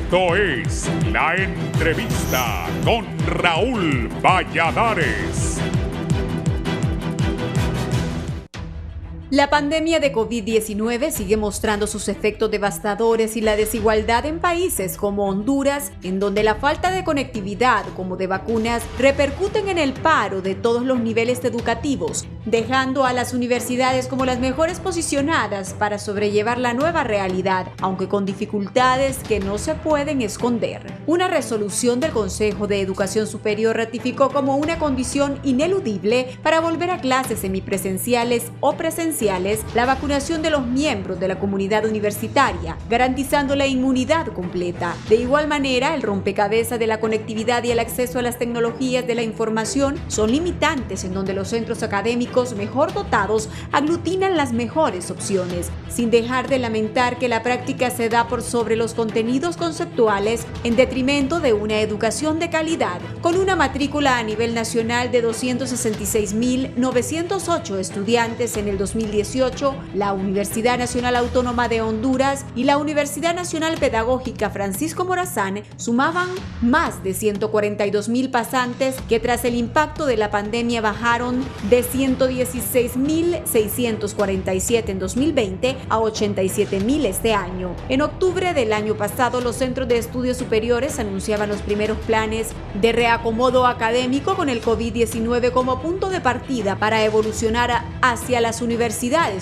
Esto es La Entrevista con Raúl Valladares. La pandemia de COVID-19 sigue mostrando sus efectos devastadores y la desigualdad en países como Honduras, en donde la falta de conectividad como de vacunas repercuten en el paro de todos los niveles educativos, dejando a las universidades como las mejores posicionadas para sobrellevar la nueva realidad, aunque con dificultades que no se pueden esconder. Una resolución del Consejo de Educación Superior ratificó como una condición ineludible para volver a clases semipresenciales o presenciales la vacunación de los miembros de la comunidad universitaria, garantizando la inmunidad completa. De igual manera, el rompecabezas de la conectividad y el acceso a las tecnologías de la información son limitantes en donde los centros académicos mejor dotados aglutinan las mejores opciones, sin dejar de lamentar que la práctica se da por sobre los contenidos conceptuales en detrimento de una educación de calidad. Con una matrícula a nivel nacional de 266.908 estudiantes en el 2018, la Universidad Nacional Autónoma de Honduras y la Universidad Nacional Pedagógica Francisco Morazán sumaban más de 142.000 pasantes que tras el impacto de la pandemia bajaron de 116.647 en 2020 a 87.000 este año. En octubre del año pasado, los centros de estudios superiores anunciaban los primeros planes de reacomodo académico con el COVID-19 como punto de partida para evolucionar hacia las universidades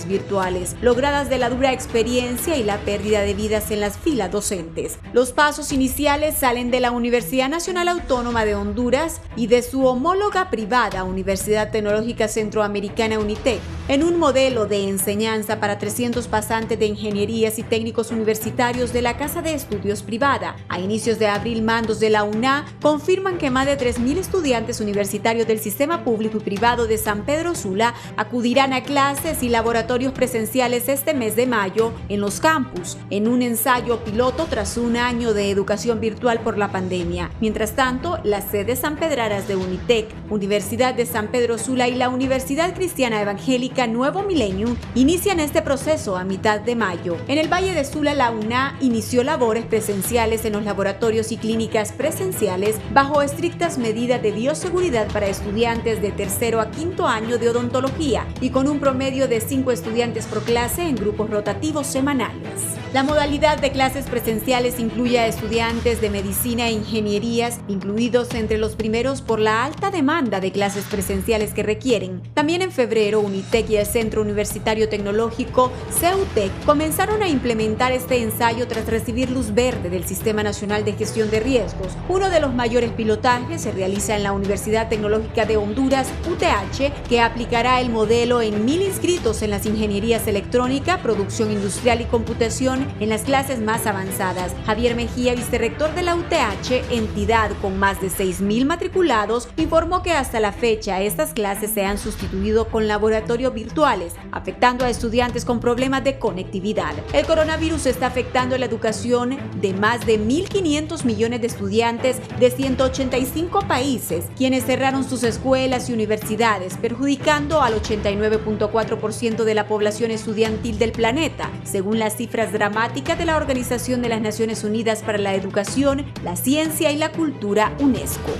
virtuales, logradas de la dura experiencia y la pérdida de vidas en las filas docentes. Los pasos iniciales salen de la Universidad Nacional Autónoma de Honduras y de su homóloga privada Universidad Tecnológica Centroamericana UNITEC, en un modelo de enseñanza para 300 pasantes de ingenierías y técnicos universitarios de la Casa de Estudios Privada. A inicios de abril, mandos de la UNA confirman que más de 3.000 estudiantes universitarios del sistema público y privado de San Pedro Sula acudirán a clases y laboratorios presenciales este mes de mayo en los campus, en un ensayo piloto tras un año de educación virtual por la pandemia. Mientras tanto, las sedes sanpedranas de UNITEC, Universidad de San Pedro Sula y la Universidad Cristiana Evangélica Nuevo Millennium inician este proceso a mitad de mayo. En el Valle de Sula, la UNA inició labores presenciales en los laboratorios y clínicas presenciales bajo estrictas medidas de bioseguridad para estudiantes de tercero a quinto año de odontología y con un promedio de 5 estudiantes por clase en grupos rotativos semanales. La modalidad de clases presenciales incluye a estudiantes de medicina e ingenierías, incluidos entre los primeros por la alta demanda de clases presenciales que requieren. También en febrero, UNITEC y el Centro Universitario Tecnológico, CEUTEC, comenzaron a implementar este ensayo tras recibir luz verde del Sistema Nacional de Gestión de Riesgos. Uno de los mayores pilotajes se realiza en la Universidad Tecnológica de Honduras, UTH, que aplicará el modelo en 1.000 inscritos en las ingenierías electrónica, producción industrial y computación en las clases más avanzadas. Javier Mejía, vicerrector de la UTH, entidad con más de 6.000 matriculados, informó que hasta la fecha estas clases se han sustituido con laboratorios virtuales, afectando a estudiantes con problemas de conectividad. El coronavirus está afectando la educación de más de 1.500 millones de estudiantes de 185 países, quienes cerraron sus escuelas y universidades, perjudicando al 89.4% de la población estudiantil del planeta, según las cifras dramáticas de la Organización de las Naciones Unidas para la Educación, la Ciencia y la Cultura, UNESCO.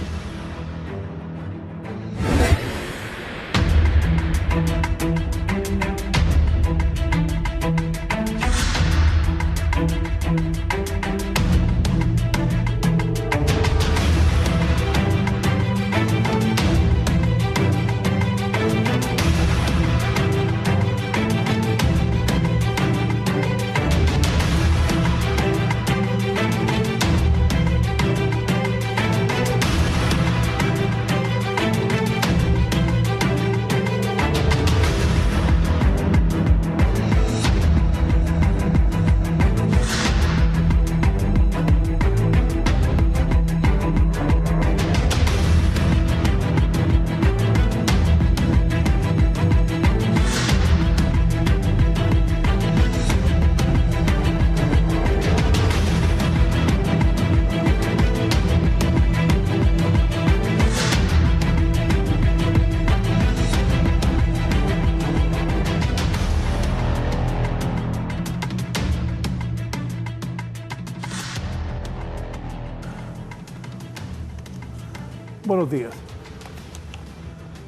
Buenos días.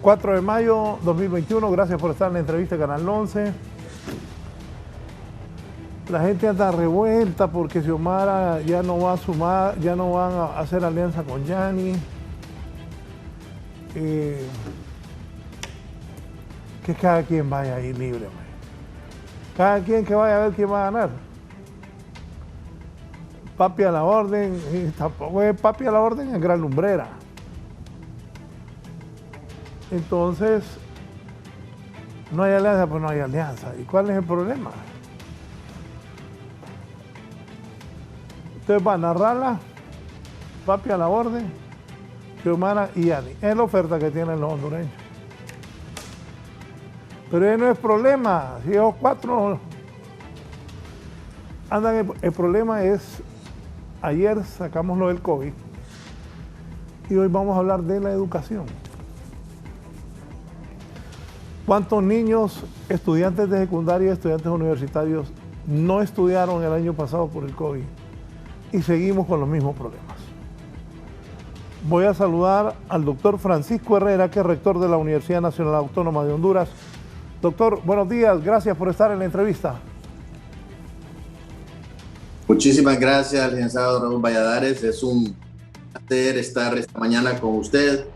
4 de mayo 2021, gracias por estar en la entrevista de Canal 11. La gente anda revuelta porque Xiomara ya no va a sumar, ya no van a hacer alianza con Yanni. Que cada quien vaya ahí libre, man. Cada quien que vaya a ver quién va a ganar. Papi a la orden, y tampoco es papi a la orden en Gran Lumbrera. Entonces, no hay alianza, pues no hay alianza. ¿Y cuál es el problema? Ustedes van a narrarla, papi a la orden, Xiomara y Yani. Es la oferta que tienen los hondureños. Pero ese no es problema. Si ellos cuatro andan, el problema es, ayer sacamos lo del COVID y hoy vamos a hablar de la educación. ¿Cuántos niños, estudiantes de secundaria, estudiantes universitarios, no estudiaron el año pasado por el COVID? Y seguimos con los mismos problemas. Voy a saludar al doctor Francisco Herrera, que es rector de la Universidad Nacional Autónoma de Honduras. Doctor, buenos días, gracias por estar en la entrevista. Muchísimas gracias, licenciado Raúl Valladares. Es un placer estar esta mañana con usted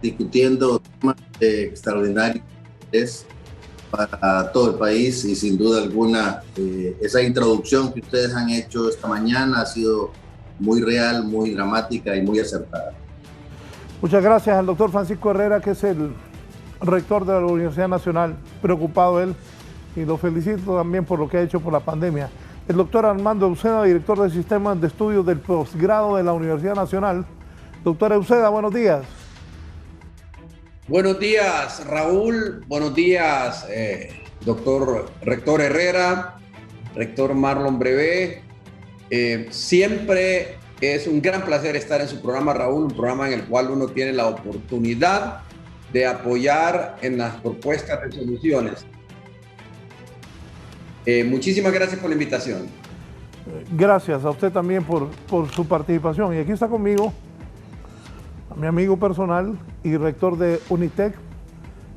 discutiendo temas de extraordinario interés para todo el país y sin duda alguna esa introducción que ustedes han hecho esta mañana ha sido muy real, muy dramática y muy acertada. Muchas gracias al doctor Francisco Herrera, que es el rector de la Universidad Nacional, preocupado él, y lo felicito también por lo que ha hecho por la pandemia. El doctor Armando Uceda, director del Sistema de Estudios del Posgrado de la Universidad Nacional. Doctor Uceda, buenos días. Buenos días, Raúl. Buenos días, doctor Rector Herrera, Rector Marlon Brevé. Siempre es un gran placer estar en su programa, Raúl, un programa en el cual uno tiene la oportunidad de apoyar en las propuestas de soluciones. Muchísimas gracias por la invitación. Gracias a usted también por su participación. Y aquí está conmigo a mi amigo personal y rector de Unitec,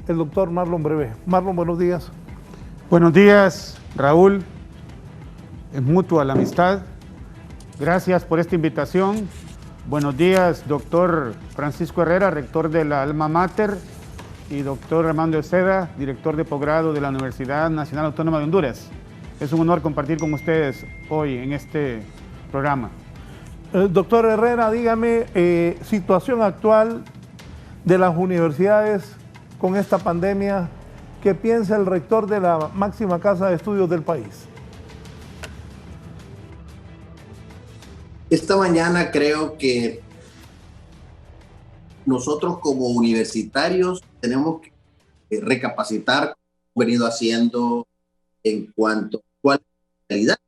el doctor Marlon Brevé. Marlon, buenos días. Buenos días, Raúl. Es mutua la amistad. Gracias por esta invitación. Buenos días, doctor Francisco Herrera, rector de la Alma Mater, y doctor Armando Uceda, director de posgrado de la Universidad Nacional Autónoma de Honduras. Es un honor compartir con ustedes hoy en este programa. Doctor Herrera, dígame, situación actual de las universidades con esta pandemia, ¿qué piensa el rector de la máxima casa de estudios del país? Esta mañana creo que nosotros como universitarios tenemos que recapacitar como hemos venido haciendo en cuanto a cuál es la realidad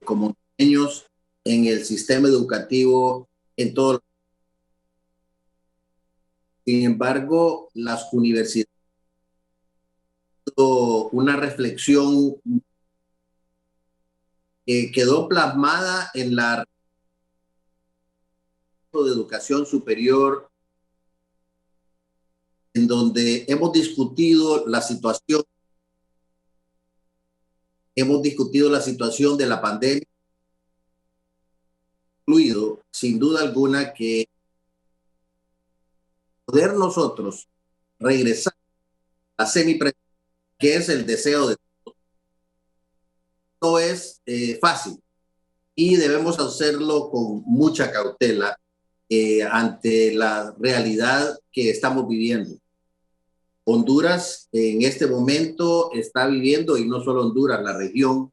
como niños en el sistema educativo en todo el... Sin embargo, las universidades una reflexión que quedó plasmada en la de educación superior, en donde hemos discutido la situación de la pandemia, incluido sin duda alguna que poder nosotros regresar a semipresencial, que es el deseo de todos, no es fácil y debemos hacerlo con mucha cautela ante la realidad que estamos viviendo. Honduras en este momento está viviendo, y no solo Honduras, la región,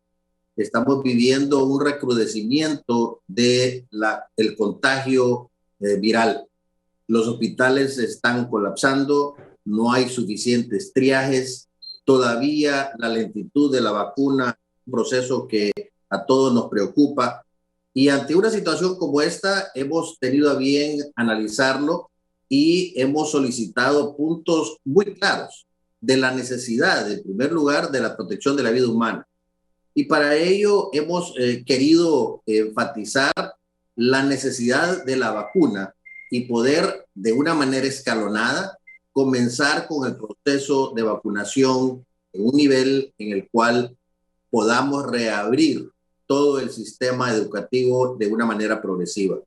estamos viviendo un recrudecimiento del contagio viral. Los hospitales están colapsando, no hay suficientes triajes, todavía la lentitud de la vacuna, un proceso que a todos nos preocupa. Y ante una situación como esta, hemos tenido a bien analizarlo y hemos solicitado puntos muy claros de la necesidad, en primer lugar, de la protección de la vida humana. Y para ello hemos querido enfatizar la necesidad de la vacuna y poder de una manera escalonada comenzar con el proceso de vacunación en un nivel en el cual podamos reabrir todo el sistema educativo de una manera progresiva.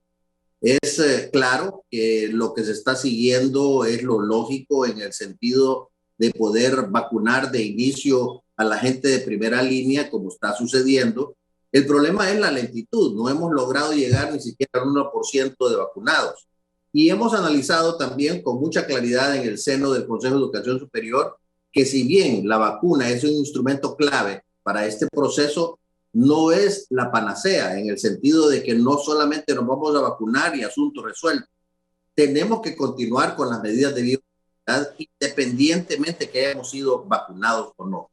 Es claro que lo que se está siguiendo es lo lógico en el sentido de poder vacunar de inicio a la gente de primera línea, como está sucediendo. El problema es la lentitud. No hemos logrado llegar ni siquiera al 1% de vacunados. Y hemos analizado también con mucha claridad en el seno del Consejo de Educación Superior que si bien la vacuna es un instrumento clave para este proceso, no es la panacea en el sentido de que no solamente nos vamos a vacunar y asunto resuelto. Tenemos que continuar con las medidas de bioseguridad independientemente que hayamos sido vacunados o no.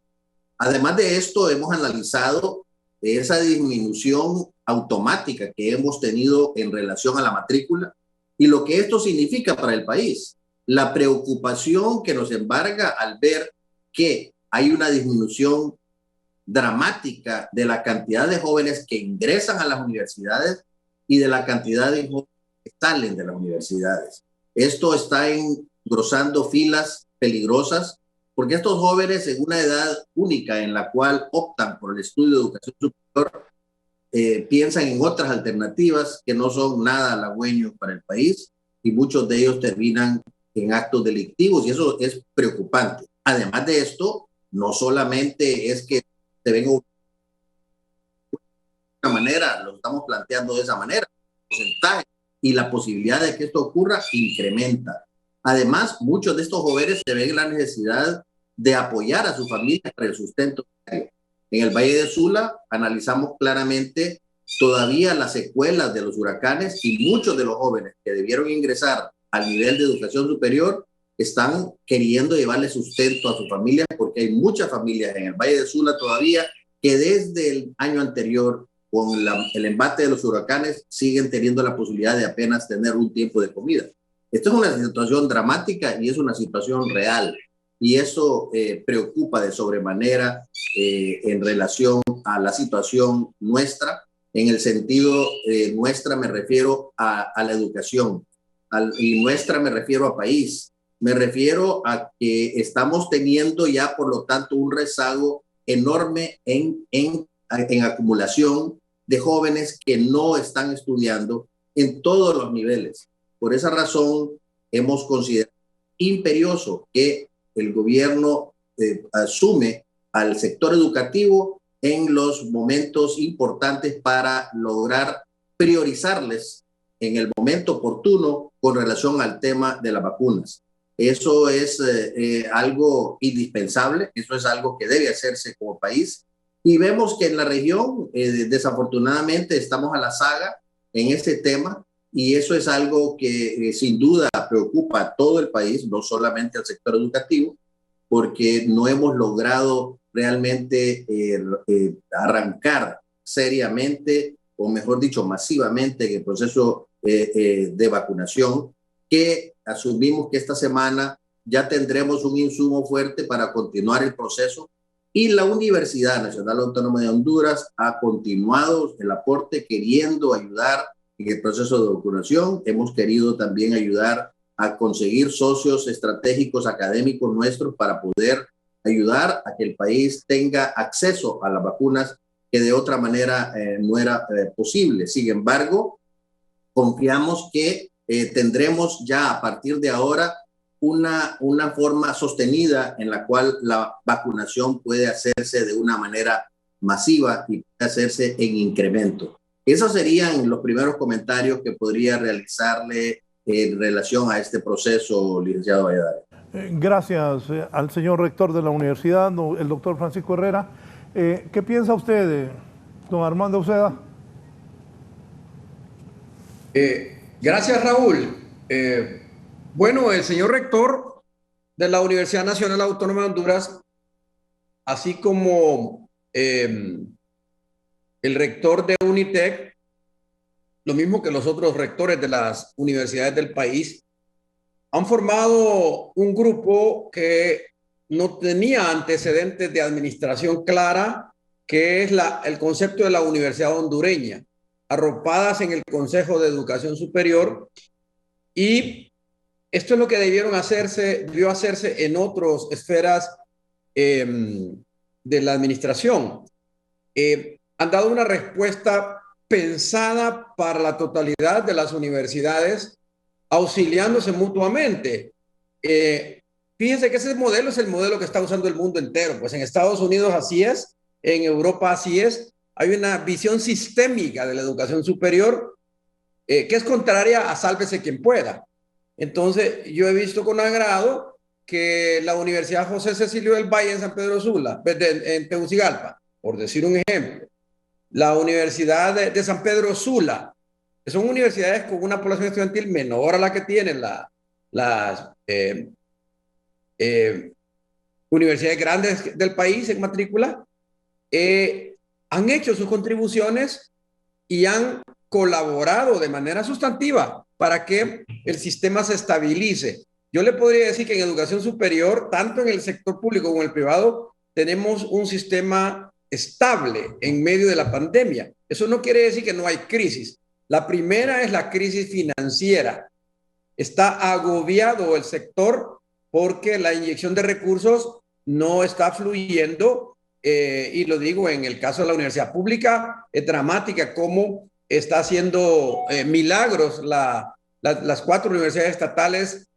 Además de esto, hemos analizado esa disminución automática que hemos tenido en relación a la matrícula y lo que esto significa para el país. La preocupación que nos embarga al ver que hay una disminución dramática de la cantidad de jóvenes que ingresan a las universidades y de la cantidad de jóvenes que salen de las universidades. Esto está engrosando filas peligrosas porque estos jóvenes en una edad única en la cual optan por el estudio de educación superior piensan en otras alternativas que no son nada halagüeños para el país y muchos de ellos terminan en actos delictivos y eso es preocupante. Además de esto, no solamente es que se ven de una manera, lo estamos planteando de esa manera, el porcentaje y la posibilidad de que esto ocurra incrementa. Además, muchos de estos jóvenes se ven la necesidad de apoyar a su familia para el sustento diario. En el Valle de Sula analizamos claramente todavía las secuelas de los huracanes y muchos de los jóvenes que debieron ingresar al nivel de educación superior están queriendo llevarle sustento a su familia porque hay muchas familias en el Valle de Sula todavía que desde el año anterior con el embate de los huracanes siguen teniendo la posibilidad de apenas tener un tiempo de comida. Esto es una situación dramática y es una situación real. Y eso preocupa de sobremanera en relación a la situación nuestra. En el sentido nuestra me refiero a la educación y nuestra me refiero a país. Me refiero a que estamos teniendo ya, por lo tanto, un rezago enorme en acumulación de jóvenes que no están estudiando en todos los niveles. Por esa razón, hemos considerado imperioso que el gobierno asume al sector educativo en los momentos importantes para lograr priorizarles en el momento oportuno con relación al tema de las vacunas. Eso es algo indispensable, eso es algo que debe hacerse como país. Y vemos que en la región, desafortunadamente, estamos a la saga en ese tema. Y eso es algo que sin duda preocupa a todo el país, no solamente al sector educativo, porque no hemos logrado realmente arrancar seriamente, o mejor dicho, masivamente, el proceso de vacunación, que asumimos que esta semana ya tendremos un insumo fuerte para continuar el proceso. Y la Universidad Nacional Autónoma de Honduras ha continuado el aporte queriendo ayudar en el proceso de vacunación. Hemos querido también ayudar a conseguir socios estratégicos académicos nuestros para poder ayudar a que el país tenga acceso a las vacunas que de otra manera no era posible. Sin embargo, confiamos que tendremos ya a partir de ahora una forma sostenida en la cual la vacunación puede hacerse de una manera masiva y puede hacerse en incremento. Esos serían los primeros comentarios que podría realizarle en relación a este proceso, licenciado Valladares. Gracias al señor rector de la universidad, el doctor Francisco Herrera. ¿Qué piensa usted, don Armando Uceda? Gracias, Raúl. Bueno, el señor rector de la Universidad Nacional Autónoma de Honduras, así como el rector de UNITEC, lo mismo que los otros rectores de las universidades del país, han formado un grupo que no tenía antecedentes de administración clara, que es el concepto de la Universidad Hondureña, arropadas en el Consejo de Educación Superior Y esto es lo que debió hacerse en otras esferas de la administración. Han dado una respuesta pensada para la totalidad de las universidades, auxiliándose mutuamente. Fíjense que ese modelo es el modelo que está usando el mundo entero. Pues en Estados Unidos así es, en Europa así es. Hay una visión sistémica de la educación superior que es contraria a sálvese quien pueda. Entonces, yo he visto con agrado que la Universidad José Cecilio del Valle en San Pedro Sula, en Tegucigalpa, por decir un ejemplo, la Universidad de San Pedro Sula, que son universidades con una población estudiantil menor a la que tienen las universidades grandes del país en matrícula, han hecho sus contribuciones y han colaborado de manera sustantiva para que el sistema se estabilice. Yo le podría decir que en educación superior, tanto en el sector público como en el privado, tenemos un sistema estable en medio de la pandemia. Eso no quiere decir que no hay crisis. La primera es la crisis financiera. Está agobiado el sector porque la inyección de recursos no está fluyendo, y lo digo en el caso de la universidad pública, es dramática cómo está haciendo milagros las 4 universidades estatales,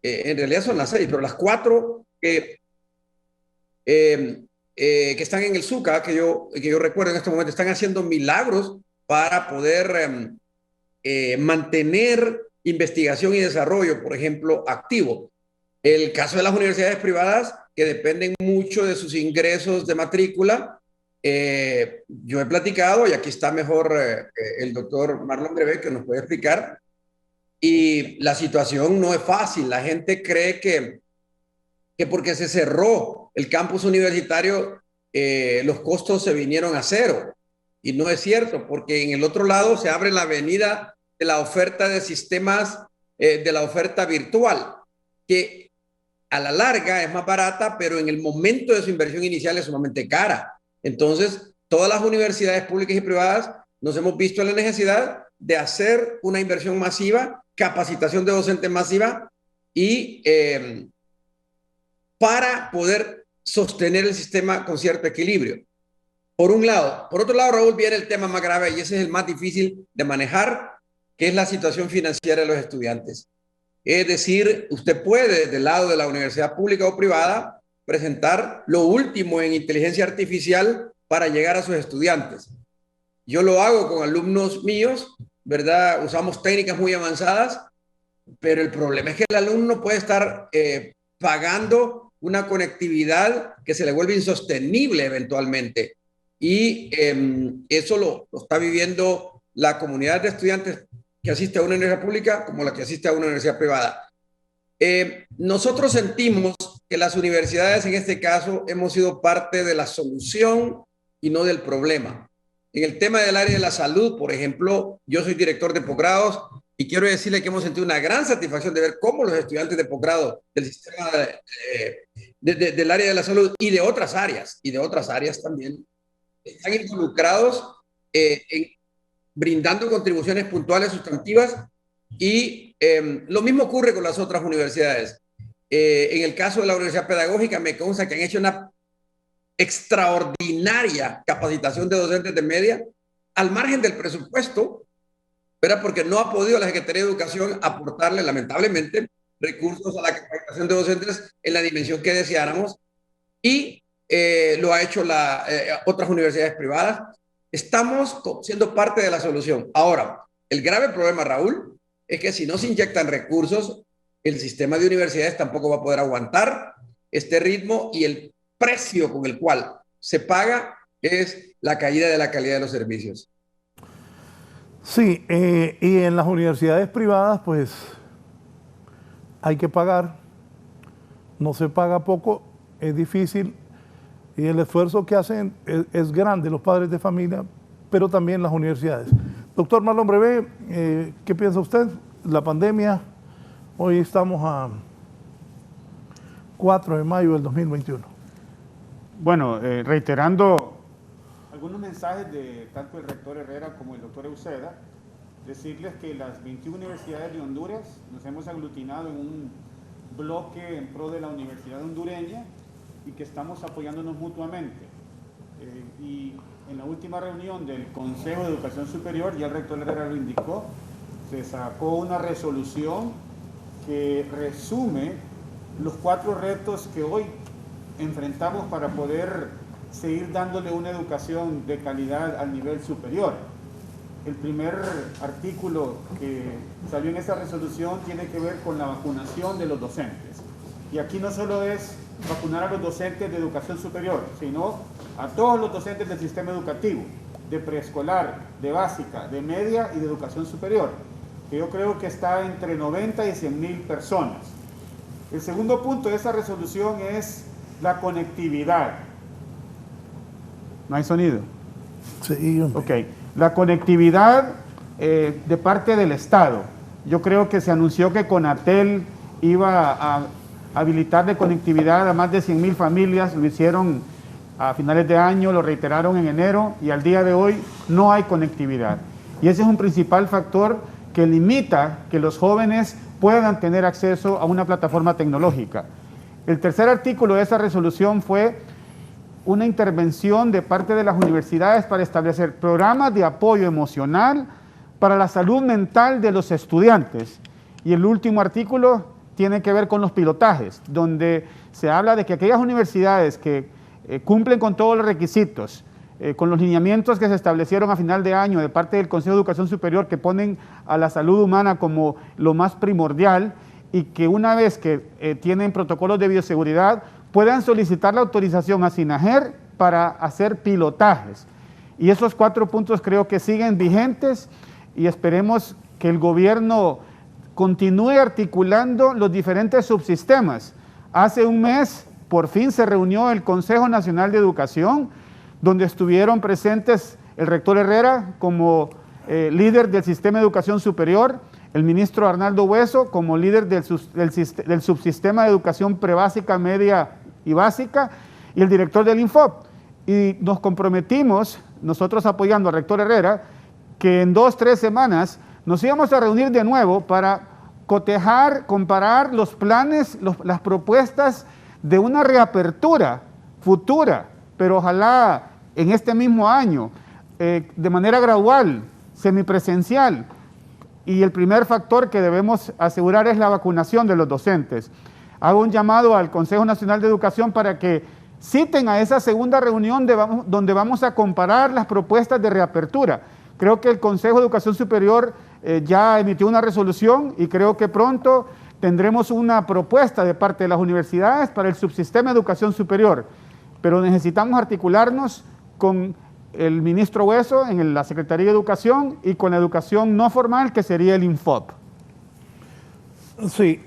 en realidad son las 6, pero las 4 que están en el SUCA, que yo recuerdo en este momento, están haciendo milagros para poder mantener investigación y desarrollo, por ejemplo, activo. El caso de las universidades privadas, que dependen mucho de sus ingresos de matrícula, yo he platicado, y aquí está mejor el doctor Marlon Brevet, que nos puede explicar, y la situación no es fácil. La gente cree que porque se cerró el campus universitario, los costos se vinieron a cero, y no es cierto, porque en el otro lado se abre la avenida de la oferta de sistemas, de la oferta virtual, que a la larga es más barata, pero en el momento de su inversión inicial es sumamente cara. Entonces, todas las universidades públicas y privadas nos hemos visto en la necesidad de hacer una inversión masiva, capacitación de docentes masiva, y para poder sostener el sistema con cierto equilibrio. Por un lado. Por otro lado, Raúl, viene el tema más grave, y ese es el más difícil de manejar, que es la situación financiera de los estudiantes. Es decir, usted puede, del lado de la universidad pública o privada, presentar lo último en inteligencia artificial para llegar a sus estudiantes. Yo lo hago con alumnos míos, ¿verdad? Usamos técnicas muy avanzadas, pero el problema es que el alumno puede estar pagando una conectividad que se le vuelve insostenible eventualmente. Y eso lo está viviendo la comunidad de estudiantes que asiste a una universidad pública como la que asiste a una universidad privada. Nosotros sentimos que las universidades en este caso hemos sido parte de la solución y no del problema. En el tema del área de la salud, por ejemplo, yo soy director de posgrados y quiero decirle que hemos sentido una gran satisfacción de ver cómo los estudiantes de posgrado del sistema del área de la salud y de otras áreas también están involucrados en brindando contribuciones puntuales, sustantivas, y lo mismo ocurre con las otras universidades. En el caso de la Universidad Pedagógica, me consta que han hecho una extraordinaria capacitación de docentes de media al margen del presupuesto, pero porque no ha podido la Secretaría de Educación aportarle, lamentablemente, recursos a la capacitación de docentes en la dimensión que deseáramos, y lo ha hecho otras universidades privadas. Estamos siendo parte de la solución. Ahora, el grave problema, Raúl, es que si no se inyectan recursos, el sistema de universidades tampoco va a poder aguantar este ritmo, y el precio con el cual se paga es la caída de la calidad de los servicios. Sí, y en las universidades privadas, pues hay que pagar, no se paga poco, es difícil, y el esfuerzo que hacen es grande los padres de familia, pero también las universidades. Doctor Marlon Brevet, ¿qué piensa usted? La pandemia, hoy estamos a 4 de mayo del 2021. Bueno, reiterando algunos mensajes de tanto el rector Herrera como el doctor Euseda, decirles que las 21 universidades de Honduras nos hemos aglutinado en un bloque en pro de la universidad hondureña y que estamos apoyándonos mutuamente. Y en la última reunión del Consejo de Educación Superior, ya el rector Herrera lo indicó, se sacó una resolución que resume los 4 retos que hoy enfrentamos para poder seguir dándole una educación de calidad al nivel superior. El primer artículo que salió en esa resolución tiene que ver con la vacunación de los docentes. Y aquí no solo es vacunar a los docentes de educación superior, sino a todos los docentes del sistema educativo, de preescolar, de básica, de media y de educación superior, que yo creo que está entre 90 y 100.000 personas. El segundo punto de esa resolución es la conectividad. ¿No hay sonido? Sí. Ok. La conectividad de parte del Estado. Yo creo que se anunció que Conatel iba a habilitar de conectividad a más de 100.000 familias. Lo hicieron a finales de año, lo reiteraron en enero y al día de hoy no hay conectividad. Y ese es un principal factor que limita que los jóvenes puedan tener acceso a una plataforma tecnológica. El tercer artículo de esa resolución fue una intervención de parte de las universidades para establecer programas de apoyo emocional para la salud mental de los estudiantes. Y el último artículo tiene que ver con los pilotajes, donde se habla de que aquellas universidades que cumplen con todos los requisitos, con los lineamientos que se establecieron a final de año de parte del Consejo de Educación Superior, que ponen a la salud humana como lo más primordial, y que una vez que tienen protocolos de bioseguridad, puedan solicitar la autorización a SINAGER para hacer pilotajes. Y esos 4 puntos creo que siguen vigentes y esperemos que el gobierno continúe articulando los diferentes subsistemas. Hace un mes, por fin se reunió el Consejo Nacional de Educación, donde estuvieron presentes el rector Herrera como líder del Sistema de Educación Superior, el ministro Arnaldo Hueso como líder del subsistema de educación prebásica, media y básica, y el director del Infop. Y nos comprometimos, nosotros apoyando al rector Herrera, que en 2-3 semanas nos íbamos a reunir de nuevo para cotejar, comparar los planes, las propuestas de una reapertura futura, pero ojalá en este mismo año, de manera gradual, semipresencial. Y el primer factor que debemos asegurar es la vacunación de los docentes. Hago un llamado al Consejo Nacional de Educación para que citen a esa segunda reunión donde vamos a comparar las propuestas de reapertura. Creo que el Consejo de Educación Superior ya emitió una resolución y creo que pronto tendremos una propuesta de parte de las universidades para el subsistema de educación superior. Pero necesitamos articularnos con el ministro Hueso en la Secretaría de Educación y con la educación no formal, que sería el Infop. Sí,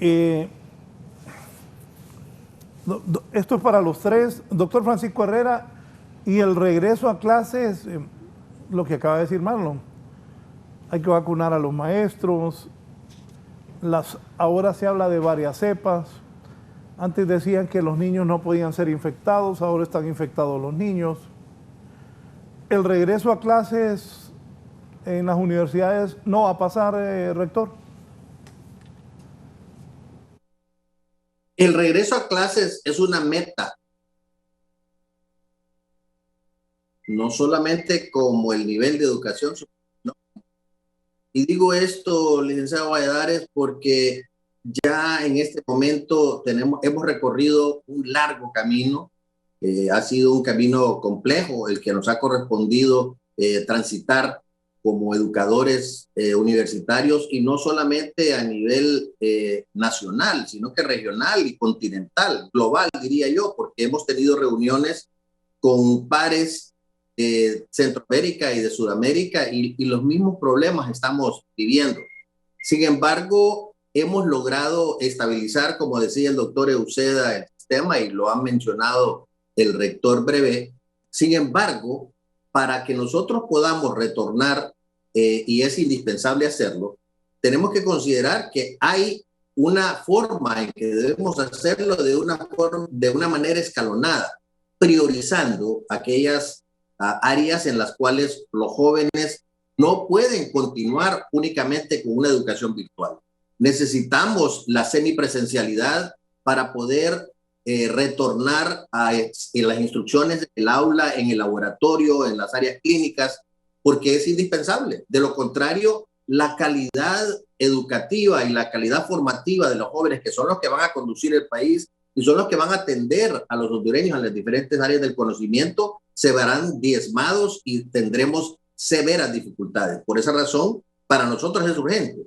esto es para los 3. Doctor Francisco Herrera, y el regreso a clases, lo que acaba de decir Marlon, hay que vacunar a los maestros, ahora se habla de varias cepas. Antes decían que los niños no podían ser infectados, ahora están infectados los niños. ¿El regreso a clases en las universidades no va a pasar, rector? El regreso a clases es una meta, no solamente como el nivel de educación, ¿no? Y digo esto, licenciado Valladares, porque ya en este momento hemos recorrido un largo camino. Ha sido un camino complejo el que nos ha correspondido transitar como educadores universitarios, y no solamente a nivel nacional, sino que regional y continental, global, diría yo, porque hemos tenido reuniones con pares de Centroamérica y de Sudamérica y los mismos problemas estamos viviendo. Sin embargo, hemos logrado estabilizar, como decía el doctor Euseda, el sistema, y lo ha mencionado el rector Brevé. Sin embargo, para que nosotros podamos retornar, y es indispensable hacerlo, tenemos que considerar que hay una forma en que debemos hacerlo de una manera escalonada, priorizando aquellas áreas en las cuales los jóvenes no pueden continuar únicamente con una educación virtual. Necesitamos la semipresencialidad para poder retornar a las instrucciones del aula, en el laboratorio, en las áreas clínicas, porque es indispensable. De lo contrario, la calidad educativa y la calidad formativa de los jóvenes, que son los que van a conducir el país y son los que van a atender a los hondureños en las diferentes áreas del conocimiento, se verán diezmados y tendremos severas dificultades. Por esa razón, para nosotros es urgente.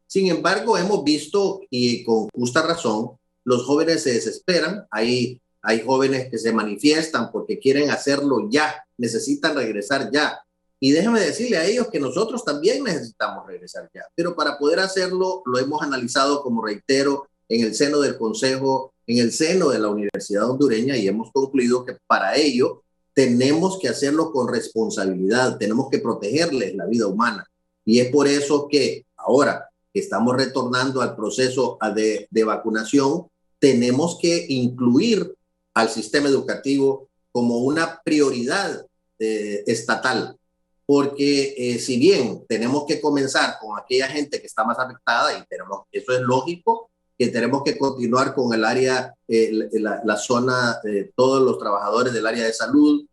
Sin embargo, hemos visto, y con justa razón, los jóvenes se desesperan. Hay jóvenes que se manifiestan porque quieren hacerlo ya, necesitan regresar ya. Y déjame decirle a ellos que nosotros también necesitamos regresar ya. Pero para poder hacerlo, lo hemos analizado, como reitero, en el seno del Consejo, en el seno de la Universidad Hondureña, y hemos concluido que para ello tenemos que hacerlo con responsabilidad, tenemos que protegerles la vida humana. Y es por eso que ahora que estamos retornando al proceso de vacunación, tenemos que incluir al sistema educativo como una prioridad estatal, porque si bien tenemos que comenzar con aquella gente que está más afectada, y eso es lógico, que tenemos que continuar con el área, la zona, todos los trabajadores del área de salud,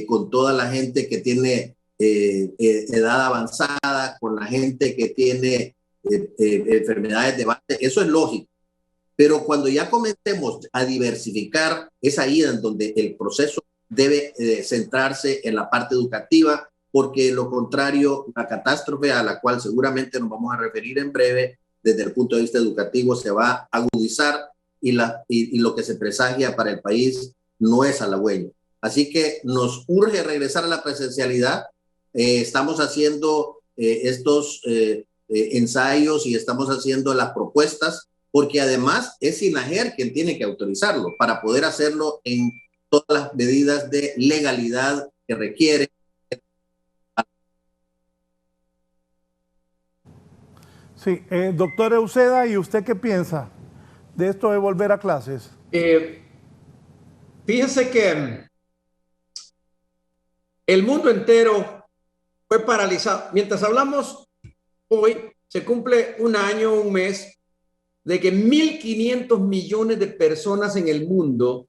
con toda la gente que tiene edad avanzada, con la gente que tiene enfermedades de base, eso es lógico. Pero cuando ya comencemos a diversificar, es ahí en donde el proceso debe centrarse en la parte educativa, porque de lo contrario, la catástrofe a la cual seguramente nos vamos a referir en breve, desde el punto de vista educativo, se va a agudizar y lo que se presagia para el país no es halagüeño. Así que nos urge regresar a la presencialidad. Estamos haciendo estos ensayos y estamos haciendo las propuestas, porque además es SINAJER quien tiene que autorizarlo para poder hacerlo en todas las medidas de legalidad que requiere. Sí, doctor Euseda, ¿y usted qué piensa de esto de volver a clases? Fíjense que el mundo entero fue paralizado. Mientras hablamos hoy, se cumple un año, un mes, de que 1.500 millones de personas en el mundo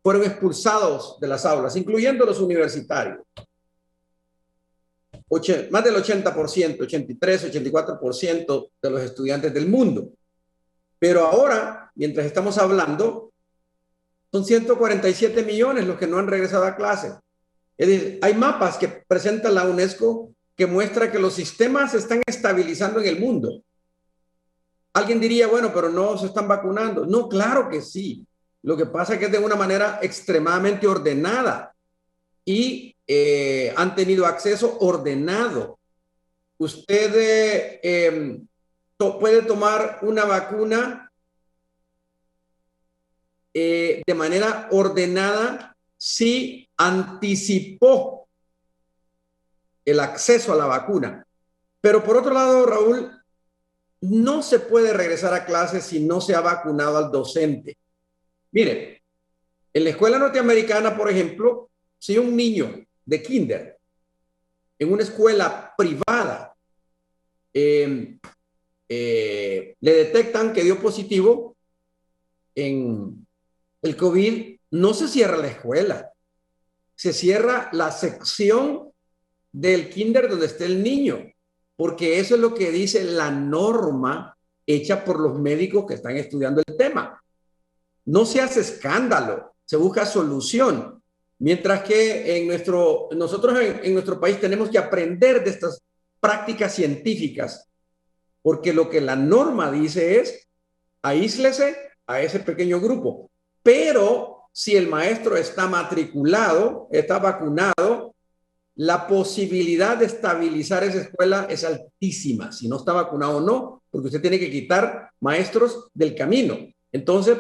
fueron expulsados de las aulas, incluyendo los universitarios. Más del 80%, 83, 84% de los estudiantes del mundo. Pero ahora, mientras estamos hablando, son 147 millones los que no han regresado a clase. Es decir, hay mapas que presenta la UNESCO que muestra que los sistemas se están estabilizando en el mundo. Alguien diría, bueno, pero no se están vacunando. No, claro que sí. Lo que pasa es que es de una manera extremadamente ordenada y han tenido acceso ordenado. Usted puede tomar una vacuna de manera ordenada si anticipó el acceso a la vacuna. Pero por otro lado, Raúl, no se puede regresar a clases si no se ha vacunado al docente. Mire, en la escuela norteamericana, por ejemplo, si un niño de kinder en una escuela privada le detectan que dio positivo en el COVID, no se cierra la escuela, se cierra la sección del kinder donde esté el niño, porque eso es lo que dice la norma hecha por los médicos que están estudiando el tema. No se hace escándalo, se busca solución. Mientras que nosotros en nuestro país tenemos que aprender de estas prácticas científicas, porque lo que la norma dice es aíslese a ese pequeño grupo. Pero si el maestro está matriculado, está vacunado, la posibilidad de estabilizar esa escuela es altísima, si no está vacunado o no, porque usted tiene que quitar maestros del camino. Entonces,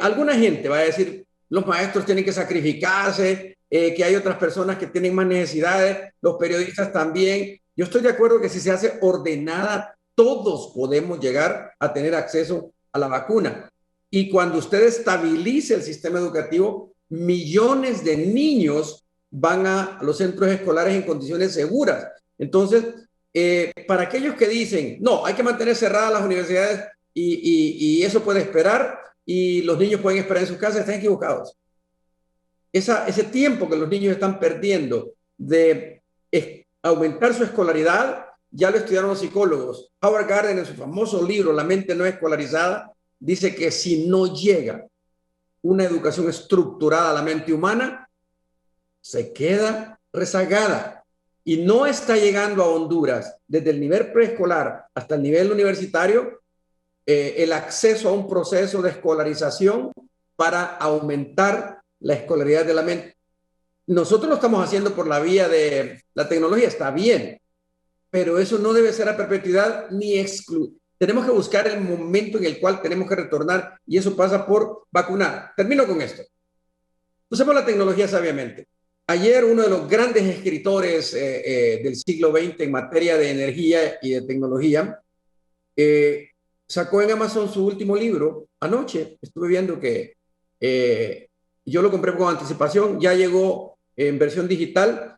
alguna gente va a decir, los maestros tienen que sacrificarse, que hay otras personas que tienen más necesidades, los periodistas también. Yo estoy de acuerdo que si se hace ordenada, todos podemos llegar a tener acceso a la vacuna. Y cuando usted estabilice el sistema educativo, millones de niños van a los centros escolares en condiciones seguras. Entonces, para aquellos que dicen, no, hay que mantener cerradas las universidades y eso puede esperar y los niños pueden esperar en sus casas, están equivocados. Ese tiempo que los niños están perdiendo de aumentar su escolaridad, ya lo estudiaron los psicólogos. Howard Gardner, en su famoso libro La mente no escolarizada, dice que si no llega una educación estructurada a la mente humana, se queda rezagada. Y no está llegando a Honduras, desde el nivel preescolar hasta el nivel universitario, el acceso a un proceso de escolarización para aumentar la escolaridad de la mente. Nosotros lo estamos haciendo por la vía de la tecnología, está bien, pero eso no debe ser a perpetuidad ni excluir. Tenemos que buscar el momento en el cual tenemos que retornar y eso pasa por vacunar. Termino con esto. Usemos la tecnología sabiamente. Ayer uno de los grandes escritores del siglo XX en materia de energía y de tecnología sacó en Amazon su último libro. Anoche estuve viendo que yo lo compré con anticipación, ya llegó en versión digital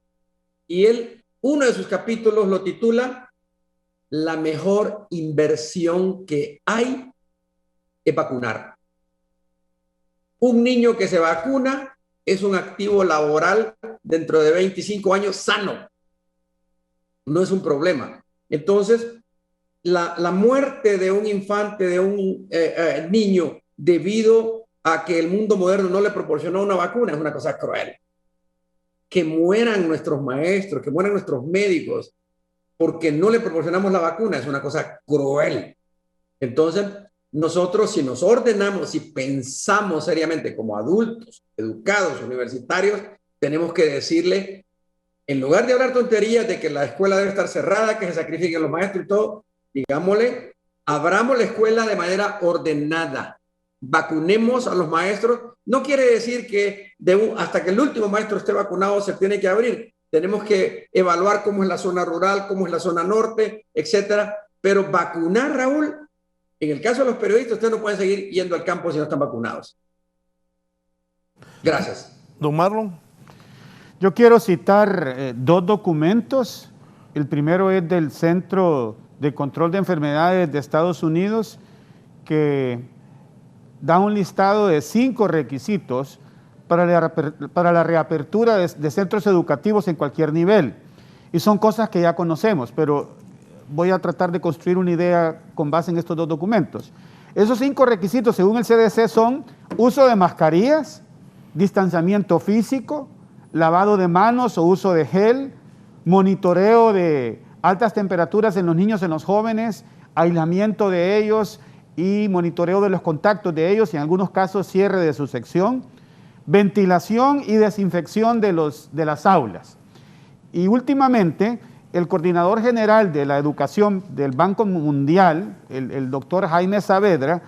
y uno de sus capítulos lo titula La mejor inversión que hay es vacunar. Un niño que se vacuna es un activo laboral dentro de 25 años sano. No es un problema. Entonces, la muerte de un infante, de un niño, debido a que el mundo moderno no le proporcionó una vacuna, es una cosa cruel. Que mueran nuestros maestros, que mueran nuestros médicos, porque no le proporcionamos la vacuna, es una cosa cruel. Entonces, nosotros, si nos ordenamos, si pensamos seriamente como adultos, educados, universitarios, tenemos que decirle, en lugar de hablar tonterías de que la escuela debe estar cerrada, que se sacrifiquen los maestros y todo, digámosle, abramos la escuela de manera ordenada, vacunemos a los maestros. No quiere decir que hasta que el último maestro esté vacunado se tiene que abrir. Tenemos que evaluar cómo es la zona rural, cómo es la zona norte, etcétera. Pero vacunar, Raúl, en el caso de los periodistas, ustedes no pueden seguir yendo al campo si no están vacunados. Gracias. Don Marlon. Yo quiero citar dos documentos. El primero es del Centro de Control de Enfermedades de Estados Unidos, que da un listado de 5 requisitos para la reapertura de centros educativos en cualquier nivel. Y son cosas que ya conocemos, pero voy a tratar de construir una idea con base en estos dos documentos. Esos 5 requisitos, según el CDC, son uso de mascarillas, distanciamiento físico, lavado de manos o uso de gel, monitoreo de altas temperaturas en los niños, en los jóvenes, aislamiento de ellos y monitoreo de los contactos de ellos y en algunos casos cierre de su sección, ventilación y desinfección de las aulas. Y últimamente, el coordinador general de la educación del Banco Mundial, el doctor Jaime Saavedra,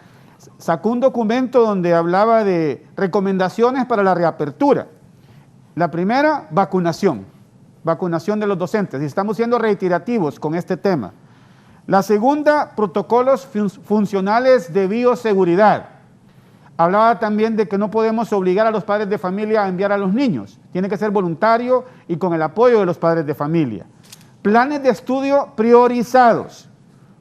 sacó un documento donde hablaba de recomendaciones para la reapertura. La primera, vacunación de los docentes, y estamos siendo reiterativos con este tema. La segunda, protocolos funcionales de bioseguridad. Hablaba también de que no podemos obligar a los padres de familia a enviar a los niños, tiene que ser voluntario y con el apoyo de los padres de familia. Planes de estudio priorizados,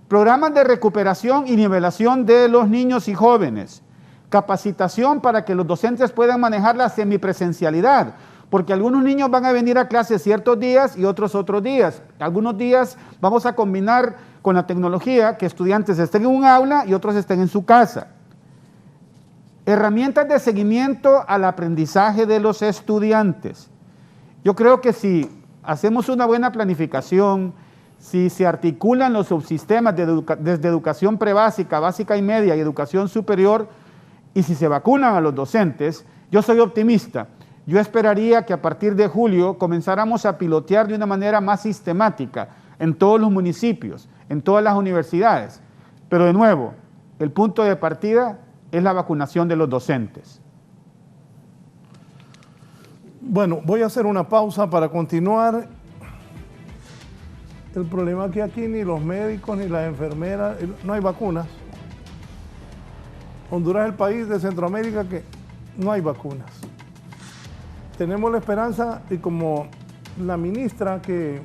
programas de recuperación y nivelación de los niños y jóvenes, capacitación para que los docentes puedan manejar la semipresencialidad, porque algunos niños van a venir a clase ciertos días y otros días. Algunos días vamos a combinar con la tecnología que estudiantes estén en un aula y otros estén en su casa. Herramientas de seguimiento al aprendizaje de los estudiantes. Yo creo que si hacemos una buena planificación, si se articulan los subsistemas desde educación prebásica, básica y media y educación superior, y si se vacunan a los docentes, yo soy optimista. Yo esperaría que a partir de julio comenzáramos a pilotear de una manera más sistemática en todos los municipios, en todas las universidades. Pero de nuevo, el punto de partida es la vacunación de los docentes. Bueno, voy a hacer una pausa para continuar. El problema es que aquí ni los médicos ni las enfermeras, no hay vacunas. Honduras es el país de Centroamérica que no hay vacunas. Tenemos la esperanza, y como la ministra que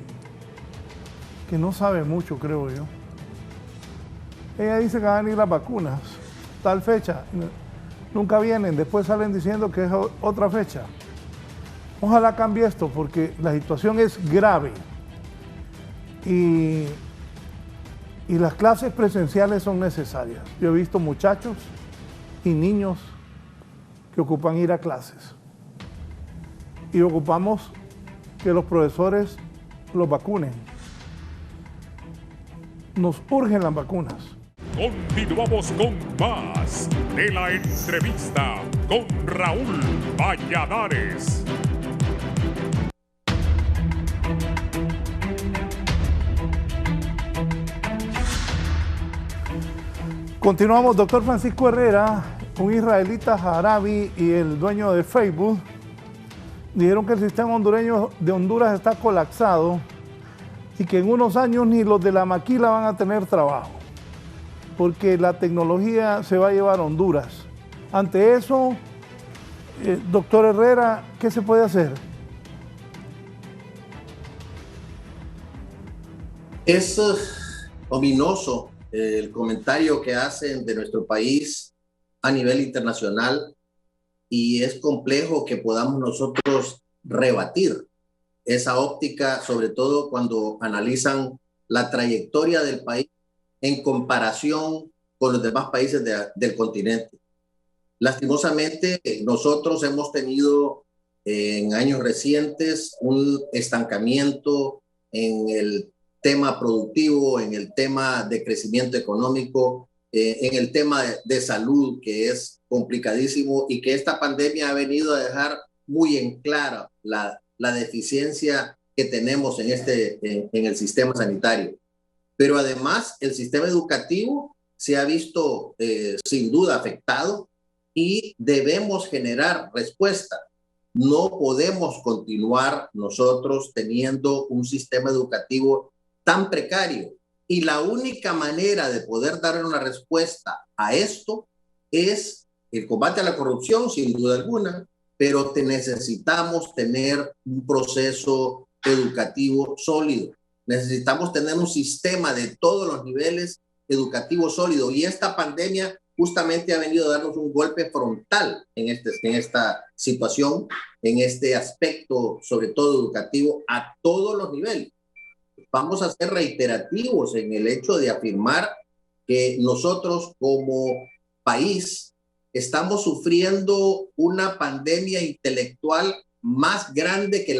que no sabe mucho, creo yo. Ella dice que van a venir las vacunas, tal fecha. Nunca vienen, después salen diciendo que es otra fecha. Ojalá cambie esto porque la situación es grave. Y las clases presenciales son necesarias. Yo he visto muchachos y niños que ocupan ir a clases. Y ocupamos que los profesores los vacunen. Nos urgen las vacunas. Continuamos con más de la entrevista con Raúl Valladares. Continuamos, doctor Francisco Herrera, un israelita jarabi y el dueño de Facebook, dijeron que el sistema hondureño de Honduras está colapsado y que en unos años ni los de la maquila van a tener trabajo, porque la tecnología se va a llevar a Honduras. Ante eso, doctor Herrera, ¿qué se puede hacer? Es ominoso el comentario que hacen de nuestro país a nivel internacional y es complejo que podamos nosotros rebatir esa óptica, sobre todo cuando analizan la trayectoria del país en comparación con los demás países del continente. Lastimosamente, nosotros hemos tenido en años recientes un estancamiento en el tema productivo, en el tema de crecimiento económico, en el tema de salud, que es complicadísimo y que esta pandemia ha venido a dejar muy en clara la deficiencia que tenemos en el sistema sanitario. Pero además el sistema educativo se ha visto sin duda afectado y debemos generar respuesta. No podemos continuar nosotros teniendo un sistema educativo tan precario. Y la única manera de poder dar una respuesta a esto es el combate a la corrupción, sin duda alguna, pero necesitamos tener un proceso educativo sólido. Necesitamos tener un sistema de todos los niveles educativos sólido. Y esta pandemia justamente ha venido a darnos un golpe frontal en esta situación, en este aspecto, sobre todo educativo, a todos los niveles. Vamos a ser reiterativos en el hecho de afirmar que nosotros como país estamos sufriendo una pandemia intelectual más grande que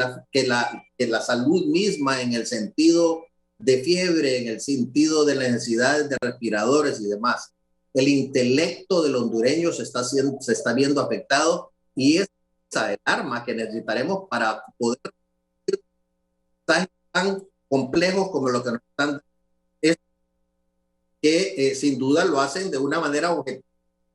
la salud misma, en el sentido de fiebre, en el sentido de las necesidades de respiradores y demás. El intelecto del hondureño se está viendo afectado y es el arma que necesitaremos para poder tan complejos como lo que nos están, que sin duda lo hacen de una manera objetiva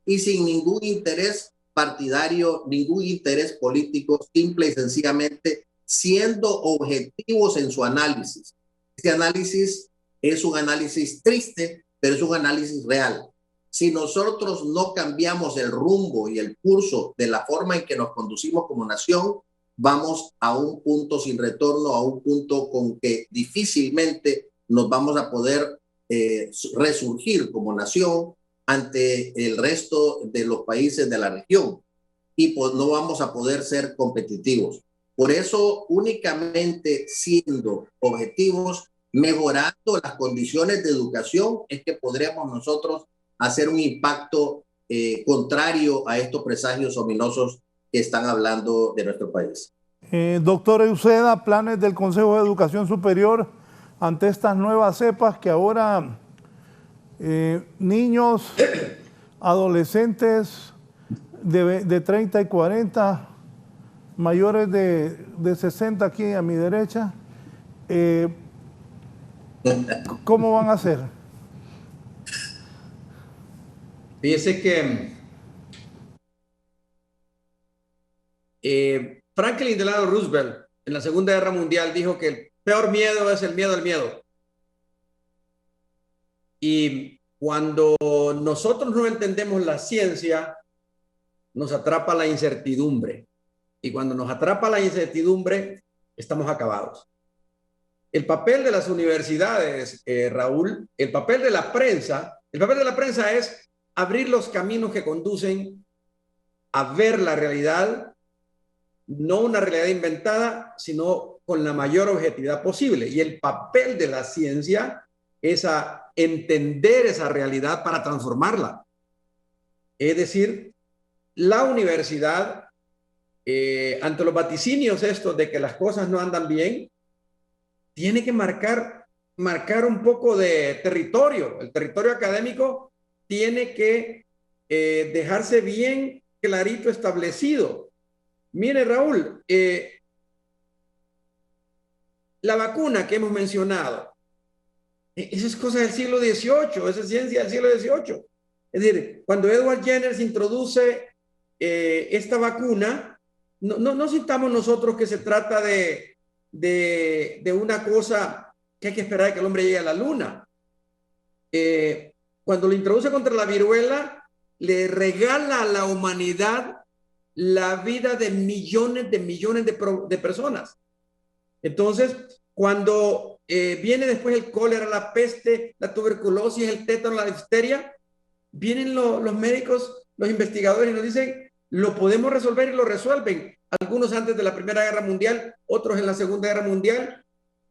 y sin ningún interés partidario, ningún interés político, simple y sencillamente siendo objetivos en su análisis. Este análisis es un análisis triste, pero es un análisis real. Si nosotros no cambiamos el rumbo y el curso de la forma en que nos conducimos como nación, vamos a un punto sin retorno, a un punto con que difícilmente nos vamos a poder resurgir como nación ante el resto de los países de la región y pues no vamos a poder ser competitivos. Por eso, únicamente siendo objetivos, mejorando las condiciones de educación, es que podremos nosotros hacer un impacto contrario a estos presagios ominosos que están hablando de nuestro país. Doctor Uceda, planes del Consejo de Educación Superior ante estas nuevas cepas que ahora niños, adolescentes de 30 y 40, mayores de 60 aquí a mi derecha, ¿cómo van a hacer? Fíjese que Franklin Delano Roosevelt en la Segunda Guerra Mundial dijo que el peor miedo es el miedo al miedo. Y cuando nosotros no entendemos la ciencia, nos atrapa la incertidumbre. Y cuando nos atrapa la incertidumbre, estamos acabados. el papel de las universidades, Raúl, el papel de la prensa es abrir los caminos que conducen a ver la realidad, no una realidad inventada, sino con la mayor objetividad posible. Y el papel de la ciencia es a entender esa realidad para transformarla. Es decir, la universidad, ante los vaticinios estos de que las cosas no andan bien, tiene que marcar un poco de territorio. El territorio académico tiene que dejarse bien clarito establecido. Mire, Raúl, la vacuna que hemos mencionado, esa es cosa del siglo XVIII, esa es ciencia del siglo XVIII. Es decir, cuando Edward Jenner introduce esta vacuna, no sintamos nosotros que se trata de una cosa que hay que esperar a que el hombre llegue a la luna. Cuando lo introduce contra la viruela, le regala a la humanidad la vida de millones de personas. Entonces, cuando viene después el cólera, la peste, la tuberculosis, el tétano, la difteria, vienen los médicos, los investigadores y nos dicen, lo podemos resolver, y lo resuelven. Algunos antes de la Primera Guerra Mundial, otros en la Segunda Guerra Mundial.